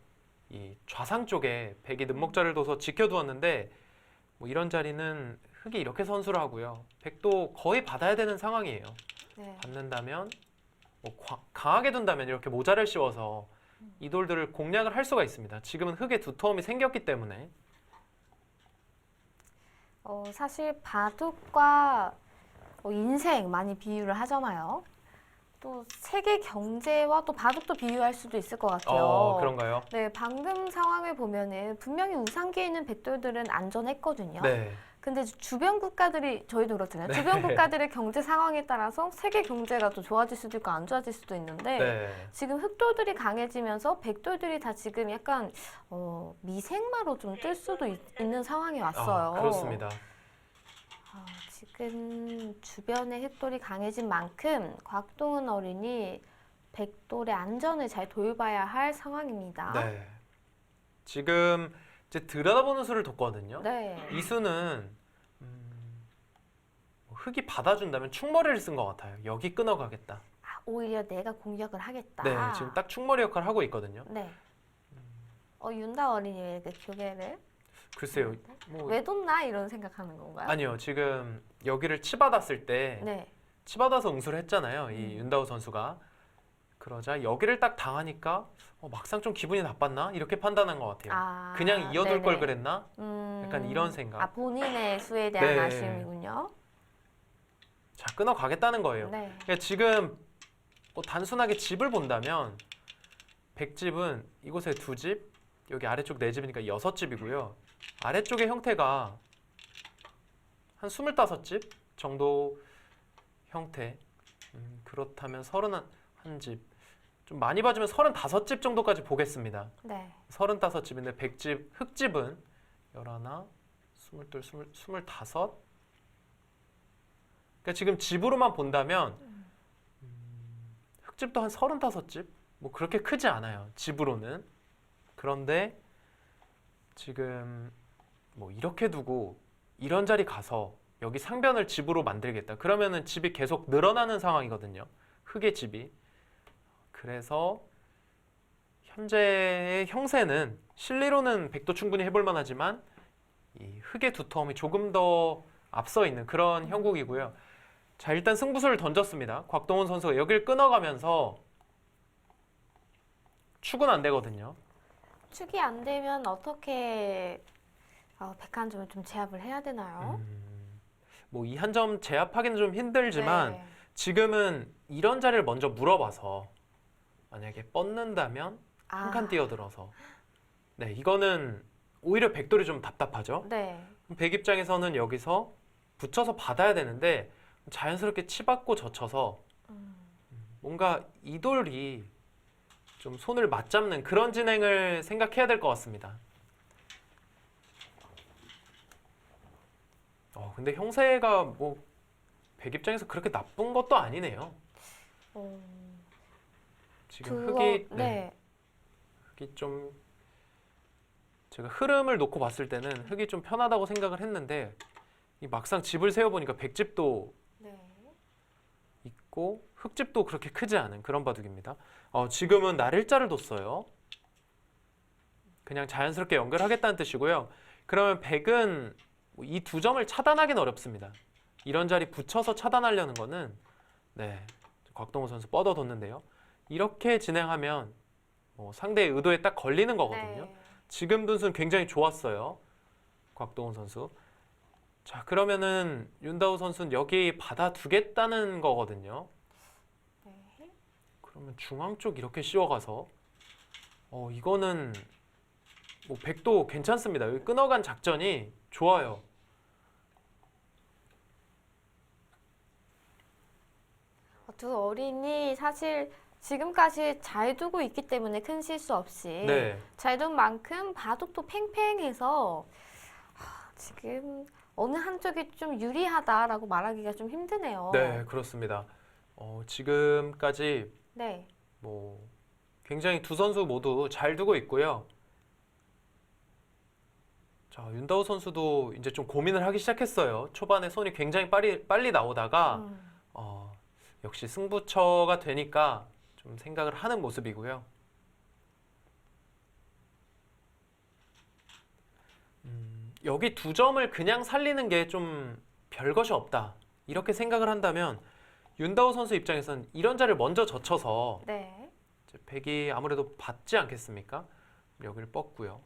이 좌상 쪽에 백이 는목자를 둬서 지켜두었는데 뭐 이런 자리는 흑이 이렇게 선수를 하고요. 백도 거의 받아야 되는 상황이에요. 네. 받는다면 뭐 강하게 둔다면 이렇게 모자를 씌워서 이 돌들을 공략을 할 수가 있습니다. 지금은 흙에 두터움이 생겼기 때문에. 사실 바둑과 인생 많이 비유를 하잖아요. 또 세계 경제와 또 바둑도 비유할 수도 있을 것 같아요. 그런가요? 네, 방금 상황을 보면은 분명히 우상기에 있는 백돌들은 안전했거든요. 네. 근데 주변 국가들이 저희도 그렇잖아요. 주변 국가들의 경제 상황에 따라서 세계 경제가 또 좋아질 수도 있고 안 좋아질 수도 있는데 네. 지금 흑돌들이 강해지면서 백돌들이 다 지금 약간 미생마로 좀 뜰 수도 있는 상황이 왔어요. 그렇습니다. 지금 주변에 흑돌이 강해진 만큼 곽동은 어린이 백돌의 안전을 잘 돌봐야 할 상황입니다. 네. 지금 이제 들여다보는 수를 뒀거든요. 네. 이 수는 흙이 받아준다면 충머리를 쓴 것 같아요. 여기 끊어가겠다. 오히려 내가 공격을 하겠다. 네, 지금 딱 충머리 역할을 하고 있거든요. 네. 윤다 어린이 왜 이렇게 교계를 글쎄요, 뭐 왜 뒀나 이런 생각하는 건가요? 아니요. 지금 여기를 치받았을 때 네. 치받아서 응수를 했잖아요. 이 윤다우 선수가. 그러자 여기를 딱 당하니까 막상 좀 기분이 나빴나? 이렇게 판단한 것 같아요. 그냥 이어둘 네네. 걸 그랬나? 약간 이런 생각. 본인의 수에 대한 네. 아쉬움이군요. 자, 끊어가겠다는 거예요. 네. 그러니까 지금 뭐 단순하게 집을 본다면 백집은 이곳에 두 집, 여기 아래쪽 네 집이니까 6집이고요. 아래쪽의 형태가 한 25집 정도 형태. 그렇다면 31집. 좀 많이 봐주면 35집 정도까지 보겠습니다. 네. 35집인데 백집, 흑집은 11, 22, 25. 그러니까 지금 집으로만 본다면 흑집도 한 35집? 뭐 그렇게 크지 않아요. 집으로는. 그런데 지금 뭐 이렇게 두고 이런 자리 가서 여기 상변을 집으로 만들겠다. 그러면은 집이 계속 늘어나는 상황이거든요. 흙의 집이. 그래서 현재의 형세는 실리로는 백도 충분히 해볼 만하지만 이 흙의 두터움이 조금 더 앞서 있는 그런 형국이고요. 자, 일단 승부수를 던졌습니다. 곽동원 선수가 여기를 끊어가면서 축은 안 되거든요. 축이 안 되면 어떻게 백한점을 좀 제압을 해야 되나요? 뭐 이 한 점 제압하기는 좀 힘들지만 네. 지금은 이런 자리를 먼저 물어봐서 만약에 뻗는다면 한 칸 아, 뛰어들어서 네, 이거는 오히려 백돌이 좀 답답하죠. 네. 백 입장에서는 여기서 붙여서 받아야 되는데 자연스럽게 치받고 젖혀서 뭔가 이 돌이 좀 손을 맞잡는 그런 진행을 생각해야 될 것 같습니다. 근데 형세가 뭐 백 입장에서 그렇게 나쁜 것도 아니네요. 지금 흙이 네. 흙이 좀 제가 흐름을 놓고 봤을 때는 흙이 좀 편하다고 생각을 했는데 이 막상 집을 세워보니까 백집도 네. 있고 흙집도 그렇게 크지 않은 그런 바둑입니다. 지금은 날일자를 뒀어요. 그냥 자연스럽게 연결하겠다는 뜻이고요. 그러면 백은 이 두 점을 차단하기는 어렵습니다. 이런 자리 붙여서 차단하려는 거는 네, 곽동호 선수 뻗어뒀는데요. 이렇게 진행하면 상대의 의도에 딱 걸리는 거거든요. 네. 지금 둔수는 굉장히 좋았어요. 곽동원 선수. 자, 그러면은 윤다우 선수는 여기 받아두겠다는 거거든요. 네. 그러면 중앙 쪽 이렇게 씌워가서 이거는 뭐 백도 괜찮습니다. 여기 끊어간 작전이 좋아요. 두 어린이 사실 지금까지 잘 두고 있기 때문에 큰 실수 없이 네. 잘 둔 만큼 바둑도 팽팽해서 지금 어느 한쪽이 좀 유리하다라고 말하기가 좀 힘드네요. 네, 그렇습니다. 지금까지 네. 뭐 굉장히 두 선수 모두 잘 두고 있고요. 자, 윤다우 선수도 이제 좀 고민을 하기 시작했어요. 초반에 손이 굉장히 빨리 나오다가 역시 승부처가 되니까 좀 생각을 하는 모습이고요. 여기 두 점을 그냥 살리는 게 좀 별것이 없다. 이렇게 생각을 한다면 윤다우 선수 입장에서는 이런 자를 먼저 젖혀서 네. 이제 백이 아무래도 받지 않겠습니까? 여기를 뻗고요.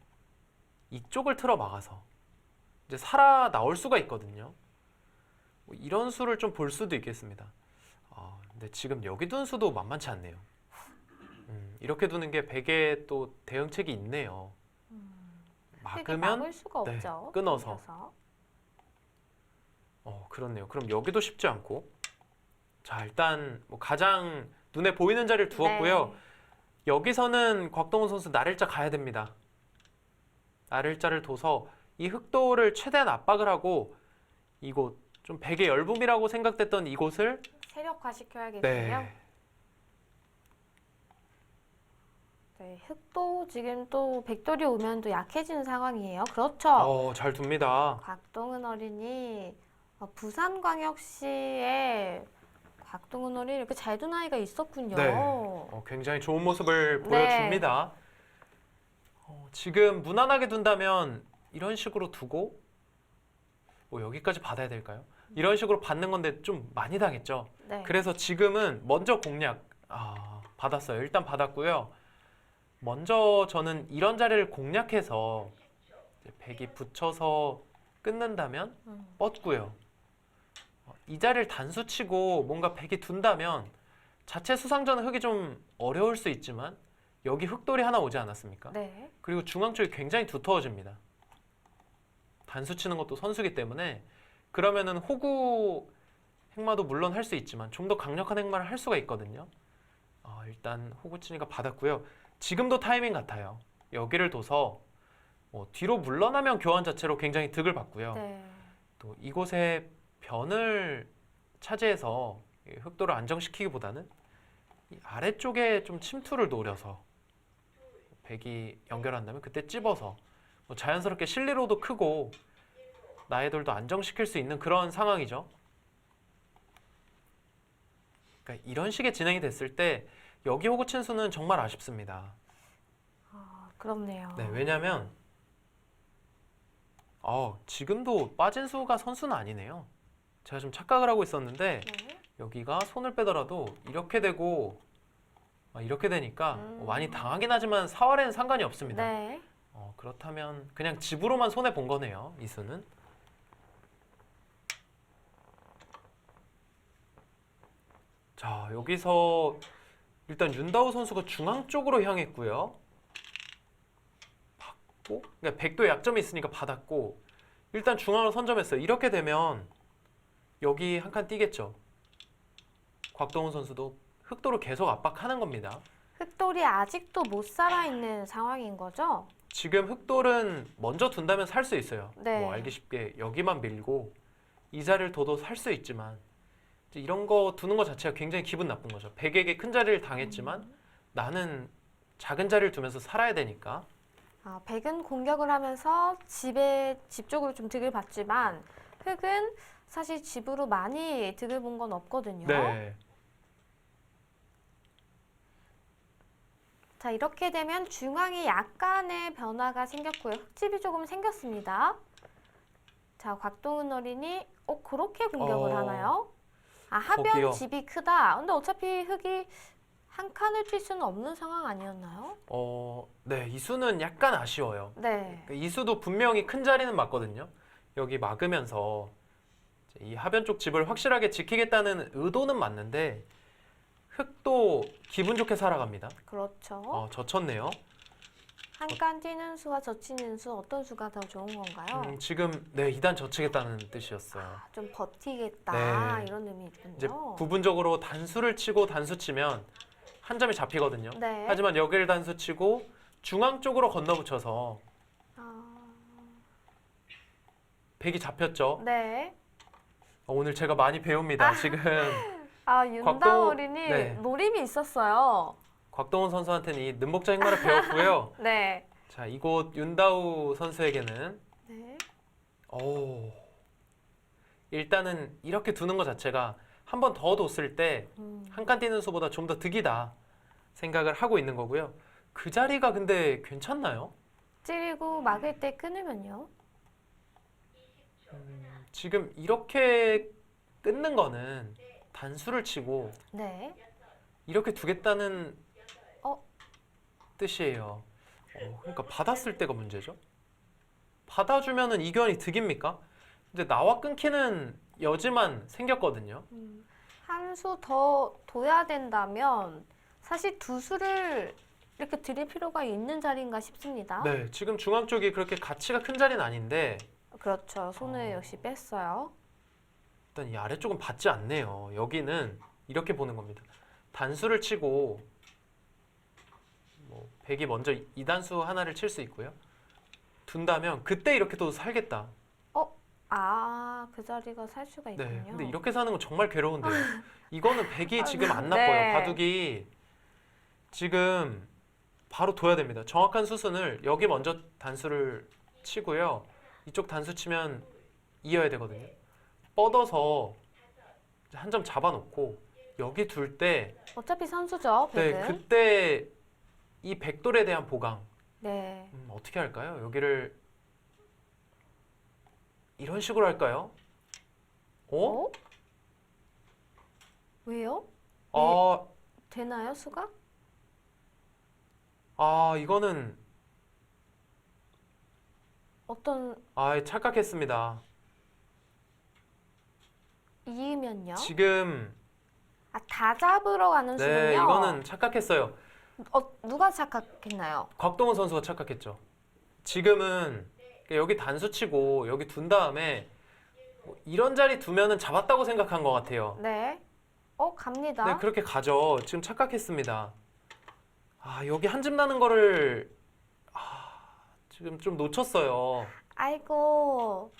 이쪽을 틀어 막아서 이제 살아 나올 수가 있거든요. 뭐 이런 수를 좀 볼 수도 있겠습니다. 근데 지금 여기 둔 수도 만만치 않네요. 이렇게 두는 게 백의 또 대응책이 있네요. 막으면 막을 수가 네, 없죠. 끊어서. 끊겨서. 그렇네요. 그럼 여기도 쉽지 않고. 자, 일단 뭐 가장 눈에 보이는 자리를 두었고요. 네. 여기서는 곽동원 선수 날일자 가야 됩니다. 날일자를 둬서 이 흑도를 최대한 압박을 하고 이곳 좀 백의 열붐이라고 생각됐던 이곳을 세력화 시켜야겠군요. 네, 흑도 지금 또 백돌이 오면 또 약해지는 상황이에요. 그렇죠. 잘 둡니다. 곽동은 어린이 부산광역시에 곽동은 어린이 이렇게 잘 둔 아이가 있었군요. 네. 굉장히 좋은 모습을 네. 보여줍니다. 지금 무난하게 둔다면 이런 식으로 두고 여기까지 받아야 될까요? 이런 식으로 받는 건데 좀 많이 당했죠. 네. 그래서 지금은 먼저 공략 받았어요. 일단 받았고요. 먼저 저는 이런 자리를 공략해서 이제 백이 붙여서 끊는다면 뻗고요. 이 자리를 단수치고 뭔가 백이 둔다면 자체 수상전 흙이 좀 어려울 수 있지만 여기 흙돌이 하나 오지 않았습니까? 네. 그리고 중앙 쪽이 굉장히 두터워집니다. 단수치는 것도 선수기 때문에 그러면은 호구 행마도 물론 할 수 있지만 좀 더 강력한 행마를 할 수가 있거든요. 일단 호구치니까 받았고요. 지금도 타이밍 같아요. 여기를 둬서 뒤로 물러나면 교환 자체로 굉장히 득을 받고요. 네. 또 이곳에 변을 차지해서 흑도를 안정시키기보다는 이 아래쪽에 좀 침투를 노려서 백이 연결한다면 그때 찝어서 자연스럽게 실리로도 크고 나의 돌도 안정시킬 수 있는 그런 상황이죠. 그러니까 이런 식의 진행이 됐을 때 여기 호구 친 수는 정말 아쉽습니다. 그렇네요. 네, 왜냐면 지금도 빠진 수가 선수는 아니네요. 제가 좀 착각을 하고 있었는데 네. 여기가 손을 빼더라도 이렇게 되고 이렇게 되니까 많이 당하긴 하지만 사활에는 상관이 없습니다. 네. 그렇다면 그냥 집으로만 손해 본 거네요. 이 수는. 자, 여기서 일단 윤다우 선수가 중앙 쪽으로 향했고요. 받고, 그러니까 백도 약점이 있으니까 받았고, 일단 중앙으로 선점했어요. 이렇게 되면 여기 한 칸 띄겠죠. 곽동훈 선수도 흑도를 계속 압박하는 겁니다. 흑돌이 아직도 못 살아있는 상황인 거죠? 지금 흑돌은 먼저 둔다면 살 수 있어요. 네. 뭐 알기 쉽게 여기만 밀고 이 자리를 둬도 살 수 있지만 이제 이런 거 두는 것 자체가 굉장히 기분 나쁜 거죠. 백에게 큰 자리를 당했지만 나는 작은 자리를 두면서 살아야 되니까. 백은 공격을 하면서 집 쪽으로 좀 득을 받지만 흑은 사실 집으로 많이 득을 본 건 없거든요. 네. 자, 이렇게 되면 중앙에 약간의 변화가 생겼고요. 흑집이 조금 생겼습니다. 자, 곽동은 어린이 그렇게 공격을 하나요? 하변 거기요. 집이 크다. 근데 어차피 흑이 한 칸을 뛸 수는 없는 상황 아니었나요? 네, 이 수는 약간 아쉬워요. 네. 이 수도 분명히 큰 자리는 맞거든요. 여기 막으면서 이 하변 쪽 집을 확실하게 지키겠다는 의도는 맞는데 흑도 기분 좋게 살아갑니다. 그렇죠. 젖혔네요. 한 칸 뛰는 수와 젖히는 수 어떤 수가 더 좋은 건가요? 지금 2단 젖히겠다는 뜻이었어요. 좀 버티겠다 네. 이런 의미군요. 이제 부분적으로 단수를 치고 단수 치면 한 점이 잡히거든요. 네. 하지만 여기를 단수 치고 중앙 쪽으로 건너붙여서 백이 잡혔죠. 네. 오늘 제가 많이 배웁니다. 지금 윤다우 곽동훈- 어린이 네. 노림이 있었어요. 곽동훈 선수한테는 이 능복자 행마를 배웠고요. 네. 자, 이곳 윤다우 선수에게는 네. 일단은 이렇게 두는 것 자체가 한 번 더 뒀을 때 한 칸 뛰는 수보다 좀 더 득이다 생각을 하고 있는 거고요. 그 자리가 근데 괜찮나요? 찌르고 막을 때 끊으면요. 지금 이렇게 끊는 거는 단수를 치고 네. 이렇게 두겠다는 어? 뜻이에요. 그러니까 받았을 때가 문제죠. 받아주면은 이견이 득입니까? 근데 나와 끊기는 여지만 생겼거든요. 한 수 더 둬야 된다면 사실 두 수를 이렇게 드릴 필요가 있는 자리인가 싶습니다. 네, 지금 중앙 쪽이 그렇게 가치가 큰 자리는 아닌데 그렇죠. 손을 역시 뺐어요. 일단 이 아래쪽은 받지 않네요. 여기는 이렇게 보는 겁니다. 단수를 치고 백이 먼저 2단수 하나를 칠 수 있고요. 둔다면 그때 이렇게 또 살겠다. 그 자리가 살 수가 있군요. 네, 근데 이렇게 사는 건 정말 괴로운데요. 이거는 백이 지금 안 네. 나빠요. 바둑이 지금 바로 둬야 됩니다. 정확한 수순을 여기 먼저 단수를 치고요. 이쪽 단수 치면 이어야 되거든요. 뻗어서 한 점 잡아놓고 여기 둘 때 어차피 선수죠, 백은. 그때 이 백돌에 대한 보강 네. 어떻게 할까요? 여기를 이런 식으로 할까요? 왜요? 되나요, 수가? 이거는 어떤 착각했습니다. 이으면요? 지금 다 잡으러 가는 수군요. 네, 이거는 착각했어요. 누가 착각했나요? 곽동훈 선수가 착각했죠. 지금은 여기 단수 치고 여기 둔 다음에 이런 자리 두면은 잡았다고 생각한 것 같아요. 네. 갑니다. 네, 그렇게 가죠. 지금 착각했습니다. 여기 한 점 나는 거를 지금 좀 놓쳤어요. 아이고.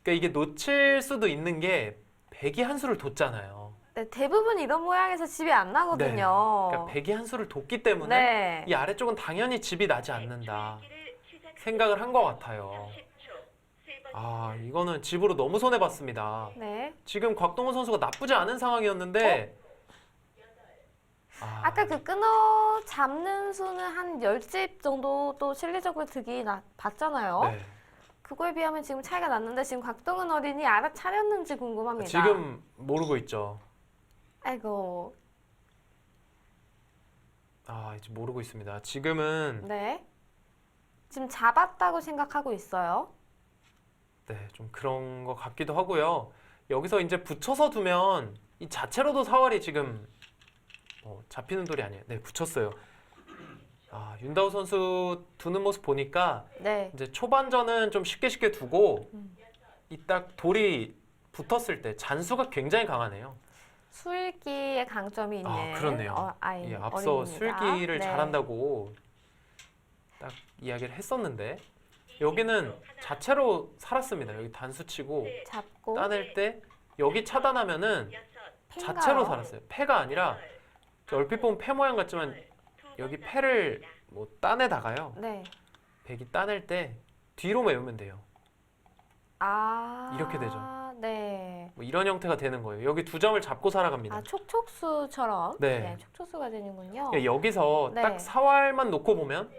그러니까 이게 놓칠 수도 있는 게 백이 한 수를 뒀잖아요. 네, 대부분 이런 모양에서 집이 안 나거든요. 그러니까 백이 한 수를 뒀기 때문에 네. 이 아래쪽은 당연히 집이 나지 않는다. 생각을 한 것 같아요. 아, 이거는 집으로 너무 손해봤습니다. 네. 지금 곽동원 선수가 나쁘지 않은 상황이었는데 아까 그 끊어 잡는 수는 한 10집 정도 또 실리적으로 득이 봤잖아요. 네. 그거에 비하면 지금 차이가 났는데 지금 곽동은 어린이 알아차렸는지 궁금합니다. 지금 모르고 있죠. 아이고. 아, 이제 모르고 있습니다. 지금은 네. 지금 잡았다고 생각하고 있어요. 네, 좀 그런 것 같기도 하고요. 여기서 이제 붙여서 두면 이 자체로도 사활이 지금 잡히는 돌이 아니에요. 네, 붙였어요. 아, 윤다우 선수 두는 모습 보니까 네. 이제 초반전은 좀 쉽게 두고 이 딱 돌이 붙었을 때 잔수가 굉장히 강하네요. 술기의 강점이 있는 아, 그렇네요. 예, 앞서 어린이입니다. 술기를 네. 잘한다고 딱 이야기를 했었는데 여기는 자체로 살았습니다. 여기 단수 치고 잡고 따낼 때 여기 차단하면은 핀가요? 자체로 살았어요. 패가 아니라 얼핏 보면 패 모양 같지만 여기 패를 뭐 따내다가요. 네. 백이 따낼 때 뒤로 메우면 돼요. 아. 이렇게 되죠. 네. 뭐 이런 형태가 되는 거예요. 여기 두 점을 잡고 살아갑니다. 아, 촉촉수처럼. 네. 촉촉수가 되는군요. 그러니까 여기서 네. 딱 사활만 놓고 보면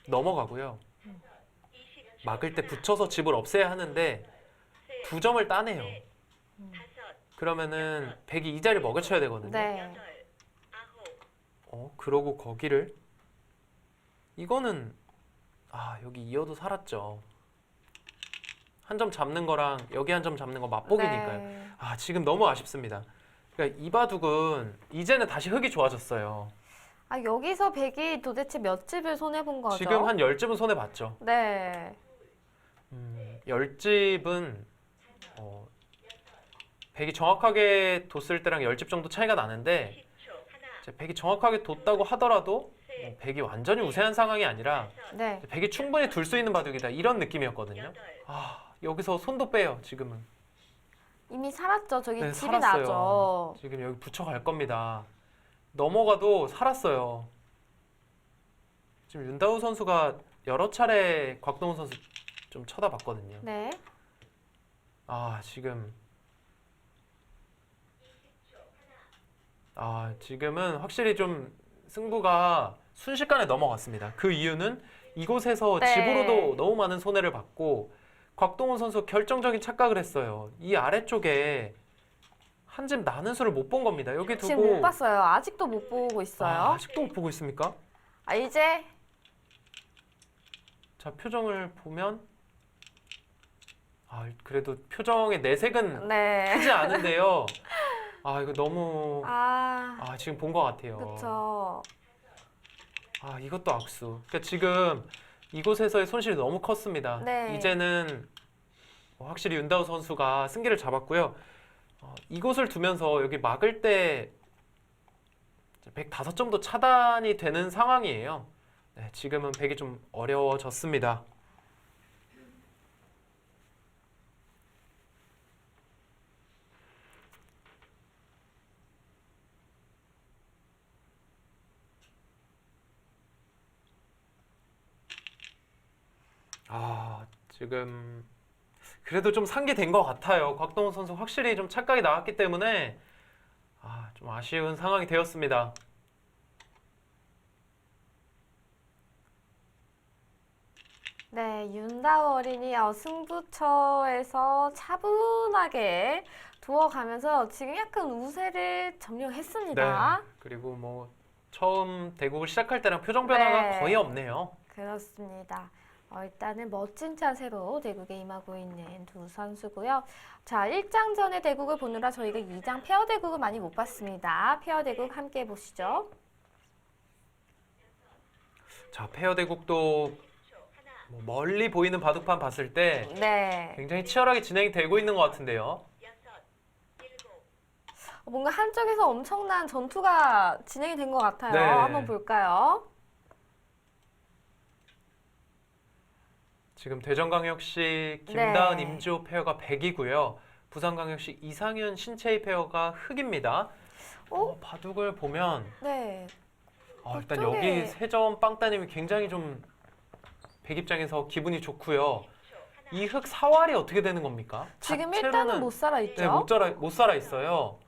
넘어가고요. 막을 때 붙여서 집을 없애야 하는데 두 점을 따내요. 그러면은 백이 이 자리 먹여쳐야 되거든요. 네. 그러고 거기를 이거는 여기 이어도 살았죠. 한 점 잡는 거랑 여기 한 점 잡는 거 맛보기니까요. 네. 지금 너무 아쉽습니다. 그러니까 이 바둑은 이제는 다시 흙이 좋아졌어요. 아, 여기서 백이 도대체 몇 집을 손해본 거죠? 지금 한 10집은 손해봤죠. 네. 10집은 백이 정확하게 뒀을 때랑 10집 정도 차이가 나는데 이제 백이 정확하게 뒀다고 하더라도 백이 완전히 우세한 상황이 아니라 네. 백이 충분히 둘 수 있는 바둑이다 이런 느낌이었거든요. 여기서 손도 빼요. 지금은. 이미 살았죠. 저기 네, 집이 살았어요. 나죠. 지금 여기 붙여갈 겁니다. 넘어가도 살았어요. 지금 윤다우 선수가 여러 차례 곽동훈 선수 좀 쳐다봤거든요. 네. 지금 지금은 확실히 좀 승부가 순식간에 넘어갔습니다. 그 이유는 이곳에서 네. 집으로도 너무 많은 손해를 받고 곽동훈 선수 결정적인 착각을 했어요. 이 아래쪽에 한 집 나는 수를 못 본 겁니다. 여기 두고 지금 못 봤어요. 아직도 못 보고 있어요. 아직도 못 보고 있습니까? 이제 자, 표정을 보면 그래도 표정의 내색은 네. 크지 않은데요. 이거 너무 지금 본 것 같아요. 그렇죠. 이것도 악수. 그러니까 지금 이곳에서의 손실이 너무 컸습니다. 네. 이제는 확실히 윤다우 선수가 승기를 잡았고요. 이곳을 두면서 여기 막을 때 105점도 차단이 되는 상황이에요. 네, 지금은 백이 좀 어려워졌습니다. 지금 그래도 좀 상기된 것 같아요. 곽동훈 선수 확실히 좀 착각이 나왔기 때문에 좀 아쉬운 상황이 되었습니다. 네, 윤다우 어린이 승부처에서 차분하게 두어가면서 지금 약간 우세를 점령했습니다. 네. 그리고 뭐 처음 대국을 시작할 때랑 표정 변화가 네. 거의 없네요. 그렇습니다. 일단은 멋진 자세로 대국에 임하고 있는 두 선수고요. 자, 1장전의 대국을 보느라 저희가 2장 페어 대국을 많이 못 봤습니다. 페어 대국 함께 보시죠. 자, 페어 대국도 뭐 멀리 보이는 바둑판 봤을 때 네. 굉장히 치열하게 진행이 되고 있는 것 같은데요. 뭔가 한쪽에서 엄청난 전투가 진행이 된 것 같아요. 네. 한번 볼까요? 지금 대전광역시 김다은 네. 임지호 페어가 100이고요. 부산광역시 이상현 신채희 페어가 흑입니다. 바둑을 보면 네. 일단 그쪽에- 여기 세점 빵따님이 굉장히 좀 백 입장에서 기분이 좋고요. 이 흑 사활이 어떻게 되는 겁니까? 지금 자체로는- 일단은 못 살아 있죠. 네, 못 살아 있어요.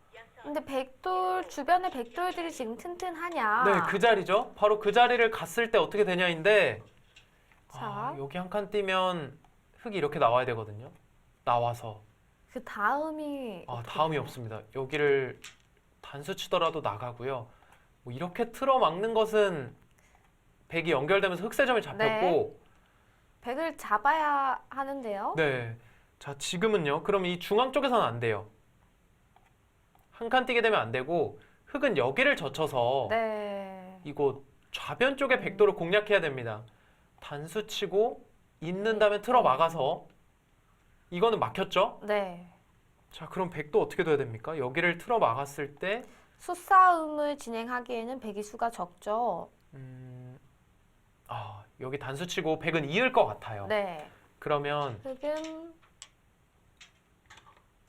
근데 백돌 주변에 백돌들이 지금 튼튼하냐? 네, 그 자리죠. 바로 그 자리를 갔을 때 어떻게 되냐인데 자. 여기 한 칸 뛰면 흑이 이렇게 나와야 되거든요. 나와서 그 다음이 다음이 없습니다. 여기를 단수 치더라도 나가고요. 뭐 이렇게 틀어 막는 것은 백이 연결되면서 흑세점이 잡혔고 백을 잡아야 하는데요. 네. 자, 지금은요. 그럼 이 중앙 쪽에서는 안 돼요. 한 칸 뛰게 되면 안 되고 흑은 여기를 젖혀서 네. 이곳 좌변 쪽에 백도를 공략해야 됩니다. 단수 치고 있는 다음에 틀어 막아서 이거는 막혔죠? 네. 자, 그럼 백도 어떻게 돼야 됩니까? 여기를 틀어 막았을 때 수싸움을 진행하기에는 백이 수가 적죠. 여기 단수 치고 백은 이을 것 같아요. 네. 그러면 흑은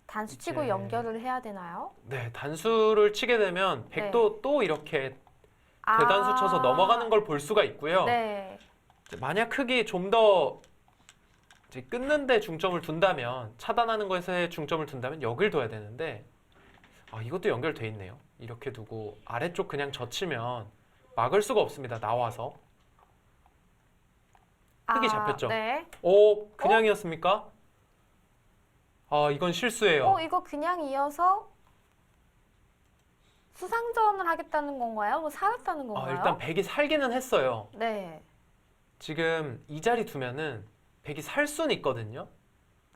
단수 치고 이제- 연결을 해야 되나요? 네, 단수를 치게 되면 백도 또 이렇게 대단수 쳐서 넘어가는 걸 볼 수가 있고요. 네. 이제 만약 흑이 좀 더 끊는 데 중점을 둔다면 차단하는 것에 중점을 둔다면 여길 둬야 되는데 이것도 연결돼 있네요. 이렇게 두고 아래쪽 그냥 젖히면 막을 수가 없습니다. 나와서. 흑이 잡혔죠? 네. 그냥이었습니까? 이건 실수예요. 이거 그냥 이어서 수상전을 하겠다는 건가요? 뭐 살았다는 건가요? 일단 백이 살기는 했어요. 네. 지금 이 자리 두면은 백이 살 수는 있거든요.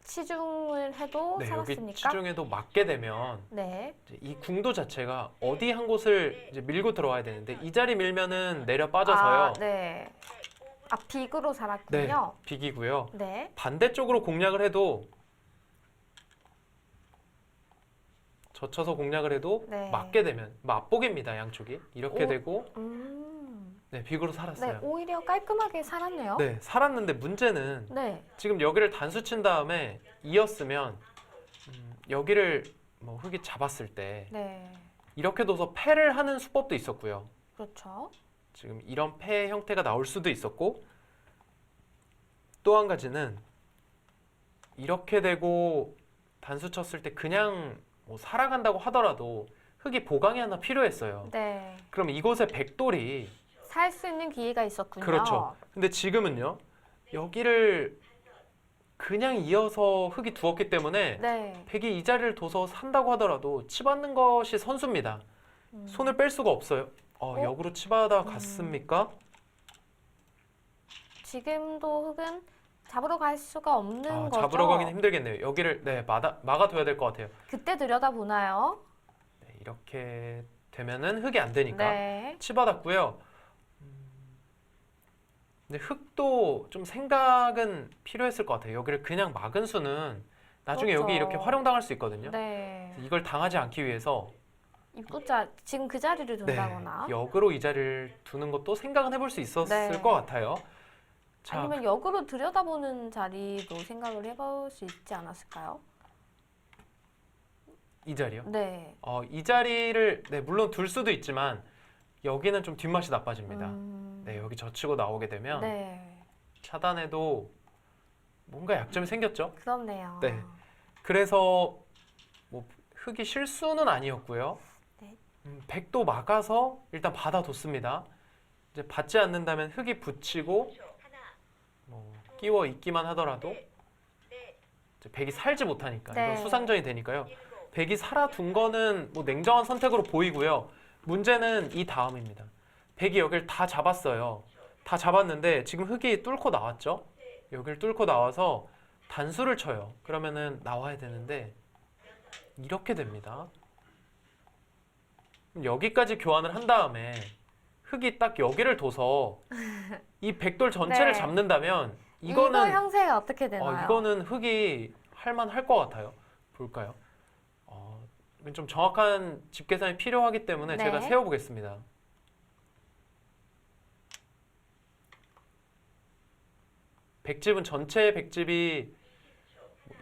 치중을 해도 네, 여기 살았으니까. 치중에도 맞게 되면 네. 이제 이 궁도 자체가 어디 한 곳을 이제 밀고 들어와야 되는데 이 자리 밀면은 내려 빠져서요. 네. 빅으로 살았군요. 빅이고요. 네. 반대쪽으로 공략을 해도 젖혀서 공략을 해도 네. 맞게 되면 맛보기입니다. 양쪽이 이렇게 오. 되고 네, 빅으로 네, 살았어요. 오히려 깔끔하게 살았네요. 네, 살았는데 문제는 네. 지금 여기를 단수 친 다음에 이었으면 여기를 뭐 흑이 잡았을 때 네. 이렇게 둬서 패를 하는 수법도 있었고요. 그렇죠. 지금 이런 패 형태가 나올 수도 있었고 또 한 가지는 이렇게 되고 단수 쳤을 때 그냥 뭐 살아간다고 하더라도 흑이 보강이 하나 필요했어요. 네. 그럼 이곳에 백돌이 살 수 있는 기회가 있었군요. 그렇죠. 근데 지금은요. 여기를 그냥 이어서 흑이 두었기 때문에 네. 백이 이 자리를 둬서 산다고 하더라도 치받는 것이 선수입니다. 손을 뺄 수가 없어요. 역으로 치받아 갔습니까? 지금도 흑은 잡으러 갈 수가 없는 거죠. 잡으러 가긴 힘들겠네요. 여기를 막아둬야 될 것 같아요. 그때 들여다보나요? 네, 이렇게 되면은 흑이 안 되니까 네. 치받았고요. 근데 흑도 좀 생각은 필요했을 것 같아요. 여기를 그냥 막은 수는 나중에 그렇죠. 여기 이렇게 활용당할 수 있거든요. 네. 이걸 당하지 않기 위해서 입구자 지금 그 자리를 둔다거나 역으로 이 자리를 두는 것도 생각은 해볼 수 있었을 네. 것 같아요. 자, 아니면 역으로 들여다보는 자리도 생각을 해볼 수 있지 않았을까요? 이 자리요? 네. 이 자리를 물론 둘 수도 있지만 여기는 좀 뒷맛이 나빠집니다. 네, 여기 젖히고 나오게 되면 네. 차단해도 뭔가 약점이 생겼죠. 그렇네요. 네. 그래서 뭐 흑이 실수는 아니었고요. 네. 백도 막아서 일단 받아뒀습니다. 이제 받지 않는다면 흑이 붙이고 뭐 끼워 있기만 하더라도 이제 백이 살지 못하니까 네. 이건 수상전이 되니까요. 백이 살아둔 거는 뭐 냉정한 선택으로 보이고요. 문제는 이 다음입니다. 백이 여기를 다 잡았어요. 다 잡았는데 지금 흑이 뚫고 나왔죠. 여기를 뚫고 나와서 단수를 쳐요. 그러면은 나와야 되는데 이렇게 됩니다. 여기까지 교환을 한 다음에 흑이 딱 여기를 둬서 이 백돌 전체를 네. 잡는다면 이거 이거는 형세가 어떻게 되나요? 이거는 흑이 할만할 것 같아요. 볼까요? 이건 좀 정확한 집 계산이 필요하기 때문에 네. 제가 세워보겠습니다. 백집은 전체 백집이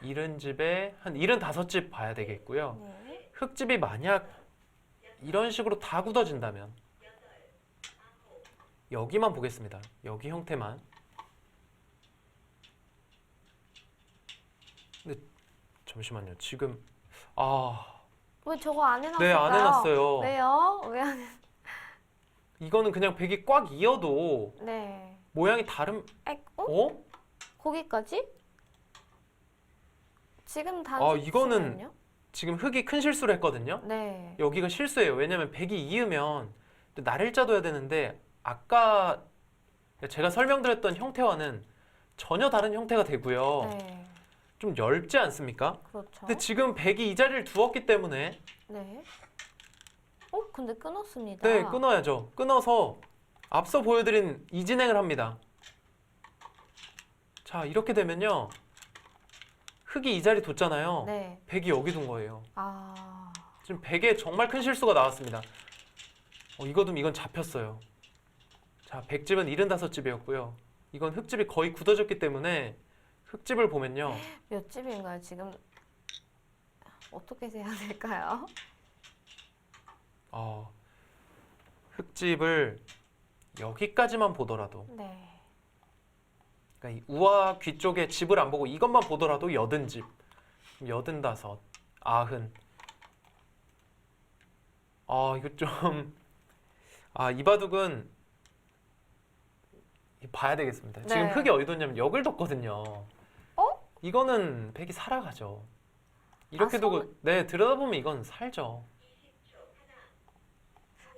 70집에 한 75집 봐야 되겠고요. 네. 흑집이 만약 이런 식으로 다 굳어진다면 여기만 보겠습니다. 여기 형태만. 잠시만요. 지금 왜 저거 안 해놨을까요? 네, 안 해놨어요. 왜요? 왜 안? 이거는 그냥 백이 꽉 이어도 네. 모양이 다른. 어? 거기까지? 지금 이거는 지금 흙이 큰 실수를 했거든요. 네. 여기가 실수예요. 왜냐면 백이 이으면 날일자 둬야 되는데 아까 제가 설명드렸던 형태와는 전혀 다른 형태가 되고요. 네. 좀 얇지 않습니까? 그렇죠. 근데 지금 백이 이 자리를 두었기 때문에 네. 근데 끊었습니다. 네, 끊어야죠. 끊어서 앞서 보여드린 이 진행을 합니다. 자, 이렇게 되면요. 흙이 이 자리 뒀잖아요. 네. 백이 여기 둔 거예요. 아. 지금 백에 정말 큰 실수가 나왔습니다. 이건 잡혔어요. 자, 백집은 75집이었고요. 이건 흙집이 거의 굳어졌기 때문에 흙집을 보면요. 몇 집인가요? 지금 어떻게 해야 될까요? 흙집을 여기까지만 보더라도, 네. 그러니까 이 우와 귀 쪽에 집을 안 보고 이것만 보더라도 80집, 85, 90. 이거 좀, 이 바둑은 봐야 되겠습니다. 지금 네. 흙이 어디 뒀냐면 여길 뒀거든요. 이거는 백이 살아가죠. 이렇게 두고, 네, 들여다보면 이건 살죠.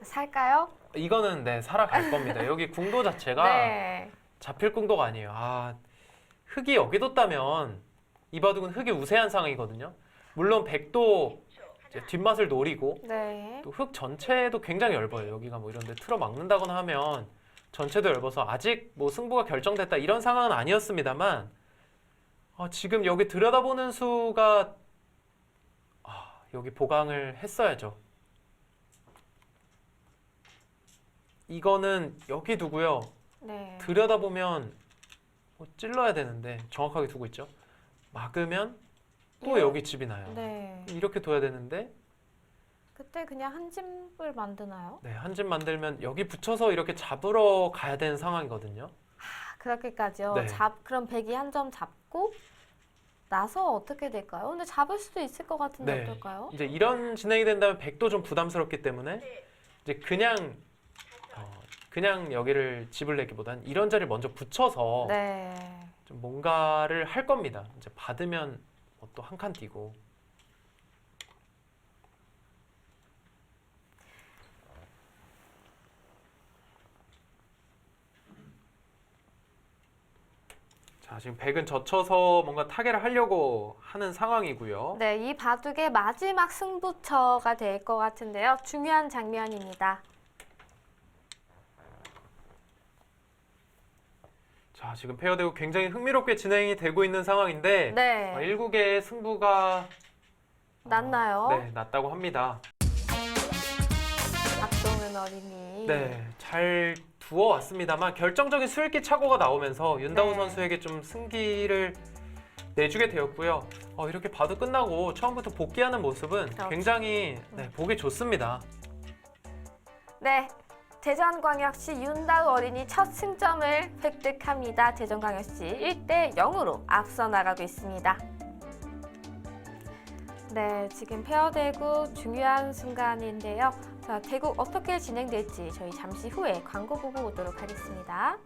살까요? 이거는 네, 살아갈 겁니다. 여기 궁도 자체가 네. 잡힐 궁도가 아니에요. 흙이 여기 뒀다면 이 바둑은 흙이 우세한 상황이거든요. 물론 백도 이제 뒷맛을 노리고 네. 또 흙 전체도 굉장히 얇아요. 여기가 뭐 이런 데 틀어 막는다거나 하면 전체도 얇아서 아직 뭐 승부가 결정됐다 이런 상황은 아니었습니다만 지금 여기 들여다보는 수가 여기 보강을 했어야죠. 이거는 여기 두고요. 네. 들여다보면 찔러야 되는데 정확하게 두고 있죠. 막으면 또 여기 집이 나요. 네. 이렇게 둬야 되는데 그때 그냥 한 집을 만드나요? 네, 한 집 만들면 여기 붙여서 이렇게 잡으러 가야 되는 상황이거든요. 그렇게까지요. 네. 그럼 백이 한 점 잡고 나서 어떻게 될까요? 근데 잡을 수도 있을 것 같은데 네. 어떨까요? 이제 이런 진행이 된다면 백도 좀 부담스럽기 때문에 이제 그냥 여기를 집을 내기보단 이런 자리를 먼저 붙여서 네. 좀 뭔가를 할 겁니다. 이제 받으면 또 한 칸 띄고. 자, 지금 백은 젖혀서 뭔가 타개를 하려고 하는 상황이고요. 네, 이 바둑의 마지막 승부처가 될 것 같은데요. 중요한 장면입니다. 자, 지금 페어되고 굉장히 흥미롭게 진행이 되고 있는 상황인데 네. 1국의 승부가 났나요? 네, 났다고 합니다. 박동은 어린이. 네, 잘 두어왔습니다만 결정적인 수일기 착오가 나오면서 윤다우 네. 선수에게 좀 승기를 내주게 되었고요. 이렇게 봐도 끝나고 처음부터 복귀하는 모습은 그렇죠. 굉장히 보기 좋습니다. 네. 대전광역시 윤다우 어린이 첫 승점을 획득합니다. 대전광역시 1대 0으로 앞서 나가고 있습니다. 네, 지금 페어대구 중요한 순간인데요. 자, 대국 어떻게 진행될지 저희 잠시 후에 광고 보고 오도록 하겠습니다.